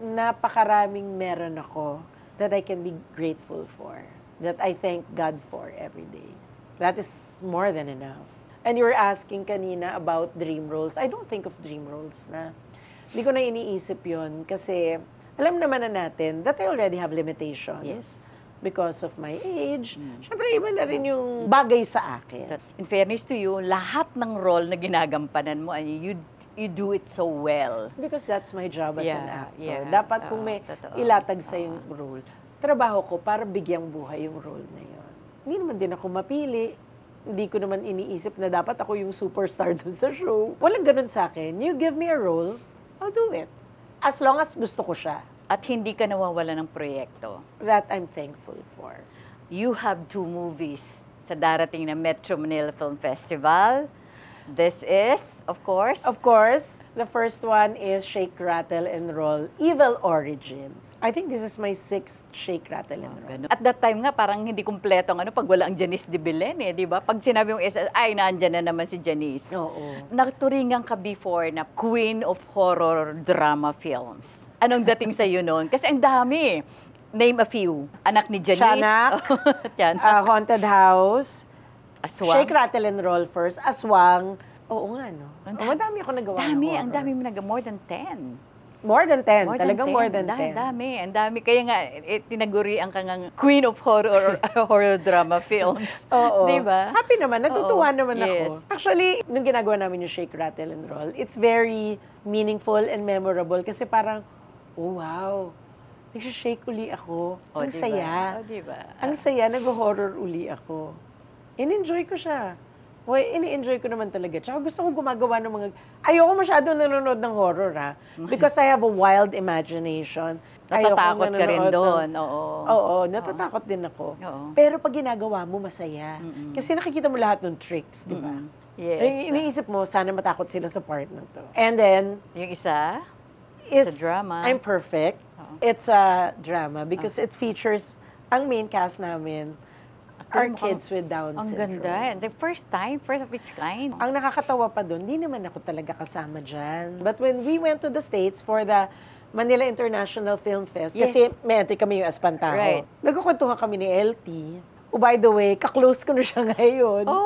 Speaker 1: napakaraming meron ako that I can be grateful for. That I thank God for every day. That is more than enough. And you were asking kanina about dream roles. I don't think of dream roles na. Hindi ko na iniisip yun kasi alam naman na natin that I already have limitations.
Speaker 2: Yes.
Speaker 1: Because of my age. Siyempre, iba na rin yung bagay sa akin.
Speaker 2: In fairness to you, lahat ng role na ginagampanan mo, you do it so well.
Speaker 1: Because that's my job as an actor.
Speaker 2: yeah.
Speaker 1: Dapat kung may
Speaker 2: Totoo.
Speaker 1: ilatag sa yung role, trabaho ko para bigyang buhay yung role na yun. Hindi naman din ako mapili. Hindi ko naman iniisip na dapat ako yung superstar dun sa show. Walang ganun sa akin. You give me a role, I'll do it. As long as gusto ko siya.
Speaker 2: At hindi ka nawawala ng proyekto.
Speaker 1: That I'm thankful for.
Speaker 2: You have 2 movies sa darating na Metro Manila Film Festival. This is, of course,
Speaker 1: Of course, the first one is Shake, Rattle, and Roll, Evil Origins. I think this is my 6th Shake, Rattle, and Roll.
Speaker 2: ganun. At that time nga, parang hindi kumpleto ang pag wala ang Janice de Belen di ba? Pag sinabi mong ay, nandyan na naman si Janice.
Speaker 1: Oo.
Speaker 2: Naturingan ka before na Queen of Horror Drama Films. Anong dating sa iyo noon? Kasi ang dami. Name a few. Anak ni Janice.
Speaker 1: Tiyanak.
Speaker 2: Tiyanak.
Speaker 1: Haunted House.
Speaker 2: Aswang.
Speaker 1: Shake, Rattle, and Roll first. Aswang. Oo nga, no?
Speaker 2: Ang
Speaker 1: Madami ako nagawa ng horror.
Speaker 2: Ang dami mo more than 10.
Speaker 1: More than 10. Talagang more than 10.
Speaker 2: Ang dami. Kaya nga, tinaguri ang kangang Queen of Horror horror drama films.
Speaker 1: Oo.
Speaker 2: Di ba?
Speaker 1: Happy naman. Natutuwa
Speaker 2: Oo.
Speaker 1: naman
Speaker 2: Yes.
Speaker 1: ako. Actually, nung ginagawa namin yung Shake, Rattle, and Roll, it's very meaningful and memorable kasi parang, oh wow, nag-shake uli ako. Ang saya.
Speaker 2: O, di ba?
Speaker 1: Ang saya, nag-horror uli ako. In-enjoy ko siya. Well, ini-enjoy ko naman talaga. Tsaka gusto ko gumagawa ng mga... Ayoko masyado nanonood ng horror, ha? Because I have a wild imagination.
Speaker 2: Natatakot ka rin doon, oo.
Speaker 1: Oo, natatakot din ako.
Speaker 2: Oo.
Speaker 1: Pero pag ginagawa mo, masaya. Kasi nakikita mo lahat ng tricks, di ba?
Speaker 2: Yes.
Speaker 1: Ay, iniisip mo, sana matakot sila sa part na to. And then,
Speaker 2: Yung isa,
Speaker 1: is
Speaker 2: It's a drama.
Speaker 1: I'm Perfect. It's a drama because it features ang main cast namin are kids with Down
Speaker 2: ang
Speaker 1: syndrome.
Speaker 2: ganda. And the first of its kind.
Speaker 1: Ang nakakatawa pa doon, di naman ako talaga kasama dyan. But when we went to the States for the Manila International Film Fest,
Speaker 2: Yes.
Speaker 1: kasi may entry kami yung Espantaho.
Speaker 2: Right.
Speaker 1: Nagkukwentuhan kami ni LT. Oh, by the way, kaklose ko na siya ngayon.
Speaker 2: Oh,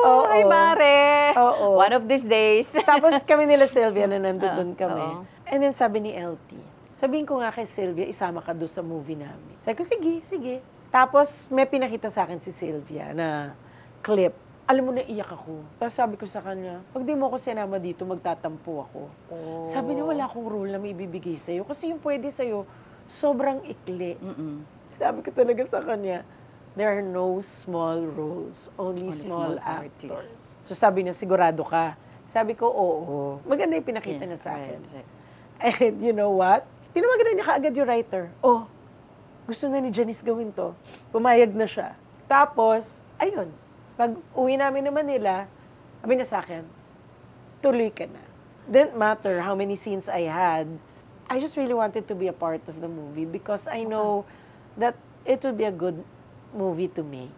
Speaker 1: Oo.
Speaker 2: hi Mare!
Speaker 1: Oo.
Speaker 2: One of these days.
Speaker 1: Tapos kami nila Sylvia na nandun kami.
Speaker 2: Oo.
Speaker 1: And then sabi ni LT, sabihin ko nga kay Sylvia, isama ka doon sa movie namin. Sabi ko, sige, sige. Tapos may pinakita sa akin si Sylvia na clip. Alam mo, naiyak ako. Tapos sabi ko sa kanya, pag di mo ako sinama dito, magtatampo ako.
Speaker 2: Oh.
Speaker 1: Sabi niya, wala akong role na may ibibigay sa'yo. Kasi yung pwede sa'yo, sobrang ikli. Sabi ko talaga sa kanya, there are no small roles, only small actors. So sabi niya, sigurado ka? Sabi ko, oo. Maganda yung pinakita niya sa akin.
Speaker 2: Right.
Speaker 1: And you know what? Tinawagan na niya kaagad yung writer. Oh, gusto na ni Janice gawin to. Pumayag na siya. Tapos, ayun. Pag uwi namin naman nila, sabi niya sa akin, tuloy ka na. Didn't matter how many scenes I had. I just really wanted to be a part of the movie because I know that it would be a good movie to make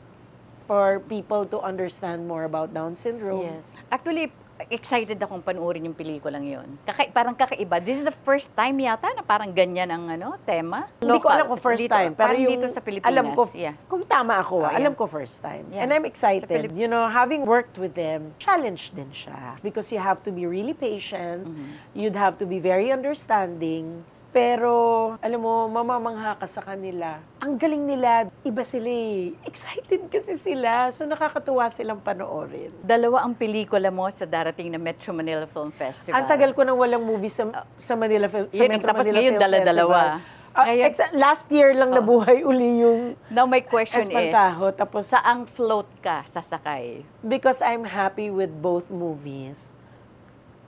Speaker 1: for people to understand more about Down syndrome.
Speaker 2: Yes. Actually, excited akong panoorin yung pelikulang yun. Parang kakaiba. This is the first time yata na parang ganyan ang tema.
Speaker 1: Hindi ko alam kung first
Speaker 2: Dito,
Speaker 1: time. Pero
Speaker 2: parang
Speaker 1: yung
Speaker 2: dito sa Pilipinas.
Speaker 1: alam ko,
Speaker 2: Yeah.
Speaker 1: kung tama ako,
Speaker 2: Oh, yeah.
Speaker 1: alam ko first time.
Speaker 2: Yeah.
Speaker 1: And I'm
Speaker 2: Sa
Speaker 1: excited. You know, having worked with them, challenge din siya. Because you have to be really patient. You'd have to be very understanding. Pero, alam mo, mamamangha ka sa kanila. Ang galing nila, iba sila eh. Excited kasi sila. So, nakakatuwa silang panoorin.
Speaker 2: Dalawa ang pelikula mo sa darating na Metro Manila Film Festival.
Speaker 1: Ang tagal ko nang walang movie sa Manila Film sa
Speaker 2: Yun,
Speaker 1: Metro
Speaker 2: tapos
Speaker 1: Manila
Speaker 2: ngayon,
Speaker 1: Film
Speaker 2: dala-dalawa.
Speaker 1: Festival. Last year lang nabuhay uli yung
Speaker 2: Now, my question
Speaker 1: Espantaho.
Speaker 2: is,
Speaker 1: Tapos,
Speaker 2: saang float ka sasakay?
Speaker 1: because I'm happy with both movies,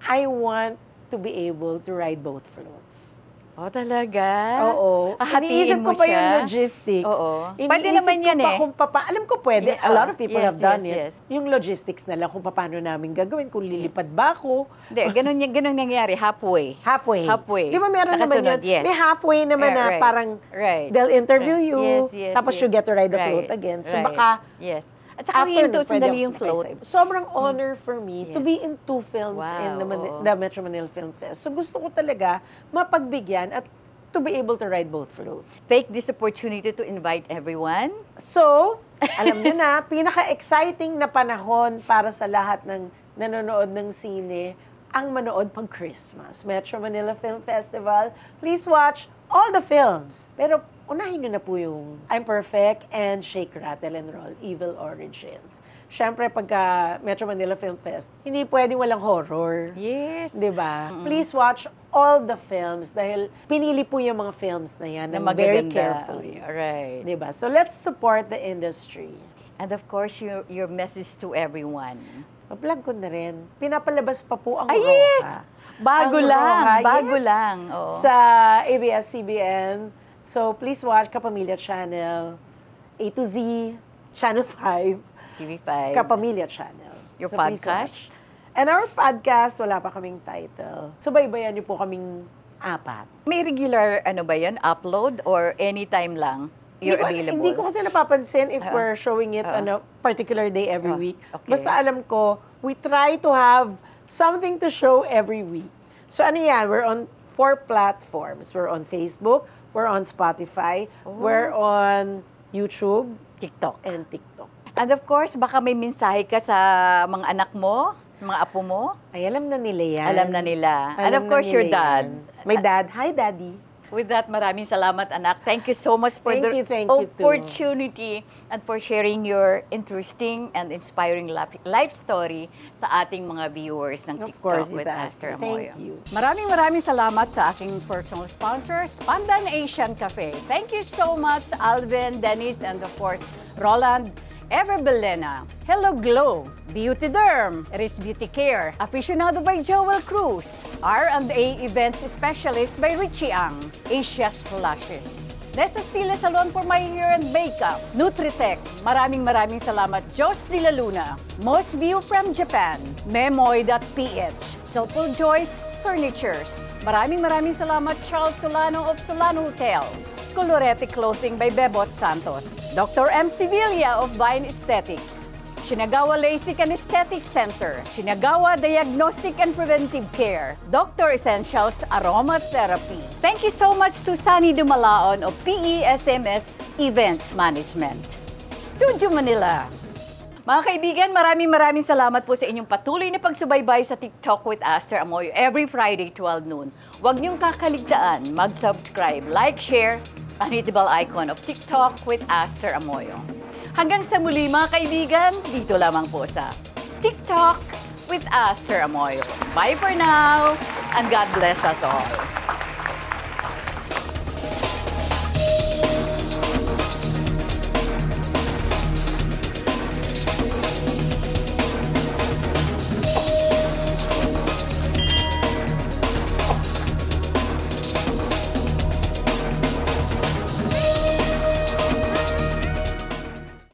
Speaker 1: I want to be able to ride both floats.
Speaker 2: Oh, talaga?
Speaker 1: Oo.
Speaker 2: Hahatiin
Speaker 1: Iniisip ko
Speaker 2: mo
Speaker 1: pa
Speaker 2: siya?
Speaker 1: yung logistics.
Speaker 2: Oo.
Speaker 1: Iniisip
Speaker 2: Pwede naman
Speaker 1: ko
Speaker 2: yan
Speaker 1: pa
Speaker 2: eh.
Speaker 1: kung alam ko pwede.
Speaker 2: Yeah,
Speaker 1: A lot of people
Speaker 2: yes,
Speaker 1: have done
Speaker 2: yes,
Speaker 1: it. Yung logistics na lang kung paano namin gagawin. Kung lilipad ba ako.
Speaker 2: Hindi, ganun nangyari, halfway.
Speaker 1: Halfway.
Speaker 2: Halfway.
Speaker 1: Di ba meron naman
Speaker 2: Nakasunod,
Speaker 1: yun?
Speaker 2: yes.
Speaker 1: May halfway naman na
Speaker 2: Right.
Speaker 1: parang
Speaker 2: Right.
Speaker 1: they'll interview you.
Speaker 2: Yes,
Speaker 1: Tapos
Speaker 2: yes.
Speaker 1: you get to ride the
Speaker 2: Right.
Speaker 1: float again. So
Speaker 2: Right.
Speaker 1: baka
Speaker 2: Yes. At saka
Speaker 1: after
Speaker 2: hinto,
Speaker 1: nun, pwede
Speaker 2: sandali
Speaker 1: ako
Speaker 2: yung float.
Speaker 1: sumakay sa- Sobrang honor for me to
Speaker 2: Yes.
Speaker 1: be in 2 films
Speaker 2: Wow,
Speaker 1: in
Speaker 2: oo.
Speaker 1: the Metro Manila Film Fest. So gusto ko talaga mapagbigyan at to be able to ride both floats.
Speaker 2: Take this opportunity to invite everyone.
Speaker 1: So, alam niyo na, pinaka-exciting na panahon para sa lahat ng nanonood ng sine ang manood pag Christmas. Metro Manila Film Festival. Please watch all the films. Pero unahin niyo na po yung I'm Perfect and Shake, Rattle, and Roll, Evil Origins. Siyempre, pagka Metro Manila Film Fest, hindi pwedeng walang horror.
Speaker 2: Yes.
Speaker 1: Di ba? Please watch all the films dahil pinili po yung mga films na yan
Speaker 2: Na
Speaker 1: ng very
Speaker 2: magaganda.
Speaker 1: carefully.
Speaker 2: Right.
Speaker 1: Di ba? So let's support the industry.
Speaker 2: And of course, your message to everyone.
Speaker 1: Pa-plug ko na rin. Pinapalabas pa po ang
Speaker 2: Ay,
Speaker 1: Roja.
Speaker 2: yes! Bago
Speaker 1: Ang
Speaker 2: lang,
Speaker 1: Roja,
Speaker 2: bago
Speaker 1: yes.
Speaker 2: lang. Oo.
Speaker 1: Sa ABS-CBN. So please watch Kapamilya Channel, A to Z, Channel 5,
Speaker 2: TV5.
Speaker 1: Kapamilya Channel.
Speaker 2: Your
Speaker 1: So please
Speaker 2: podcast?
Speaker 1: watch. And our podcast, wala pa kaming title. Subaybayan niyo po kaming 4.
Speaker 2: May regular, ba yan, upload or anytime lang you're available?
Speaker 1: Hindi ko kasi napapansin if we're showing it on a particular day every week.
Speaker 2: okay.
Speaker 1: Basta alam ko, we try to have something to show every week. So ano yan, we're on 4 platforms. We're on Facebook, we're on Spotify, we're on YouTube,
Speaker 2: TikTok.
Speaker 1: and TikTok.
Speaker 2: And of course, baka may mensahe ka sa mga anak mo, mga apo mo.
Speaker 1: Ay, alam na nila yan.
Speaker 2: Alam na nila. And
Speaker 1: Alam
Speaker 2: of course,
Speaker 1: na
Speaker 2: your
Speaker 1: nila
Speaker 2: dad.
Speaker 1: yan. My dad. Hi, Daddy.
Speaker 2: With that, maraming salamat, anak. Thank you so much for
Speaker 1: Thank
Speaker 2: the
Speaker 1: you too.
Speaker 2: opportunity and for sharing your interesting and inspiring life story sa ating mga viewers ng
Speaker 1: Of
Speaker 2: TikTok
Speaker 1: course,
Speaker 2: with
Speaker 1: Tita
Speaker 2: Aster
Speaker 1: Aster.
Speaker 2: Amoyo.
Speaker 1: Thank you.
Speaker 2: Maraming salamat sa aking personal sponsors, Pandan Asian Cafe. Thank you so much, Alvin, Dennis, and of course, Roland. Ever Belena, Hello Glow, Beauty Derm, Eris Beauty Care, Aficionado by Joel Cruz, R&A Events Specialist by Richie Ang, Asia Slashes, Desasila Salon for my hair and makeup, Nutritech, maraming salamat Jos de la Luna, Most View from Japan, Memoy.ph, Silpul Joyce Furnitures, maraming salamat Charles Solano of Solano Hotel, Colorete Clothing by Bebot Santos, Dr. M. Sevilla of Vine Aesthetics, Shinagawa LASIK and Aesthetic Center, Shinagawa Diagnostic and Preventive Care, Dr. Essentials Aromatherapy. Thank you so much to Sunny Dumalaon of PESMS Events Management. Studio Manila. Mga kaibigan, maraming salamat po sa inyong patuloy na pagsubaybay sa TikTok with Aster Amoyo every Friday 12 noon. Huwag niyong kakaligtaan mag-subscribe, like, share, and hit the bell icon of TikTok with Aster Amoyo. Hanggang sa muli mga kaibigan, dito lamang po sa TikTok with Aster Amoyo. Bye for now, and God bless us all.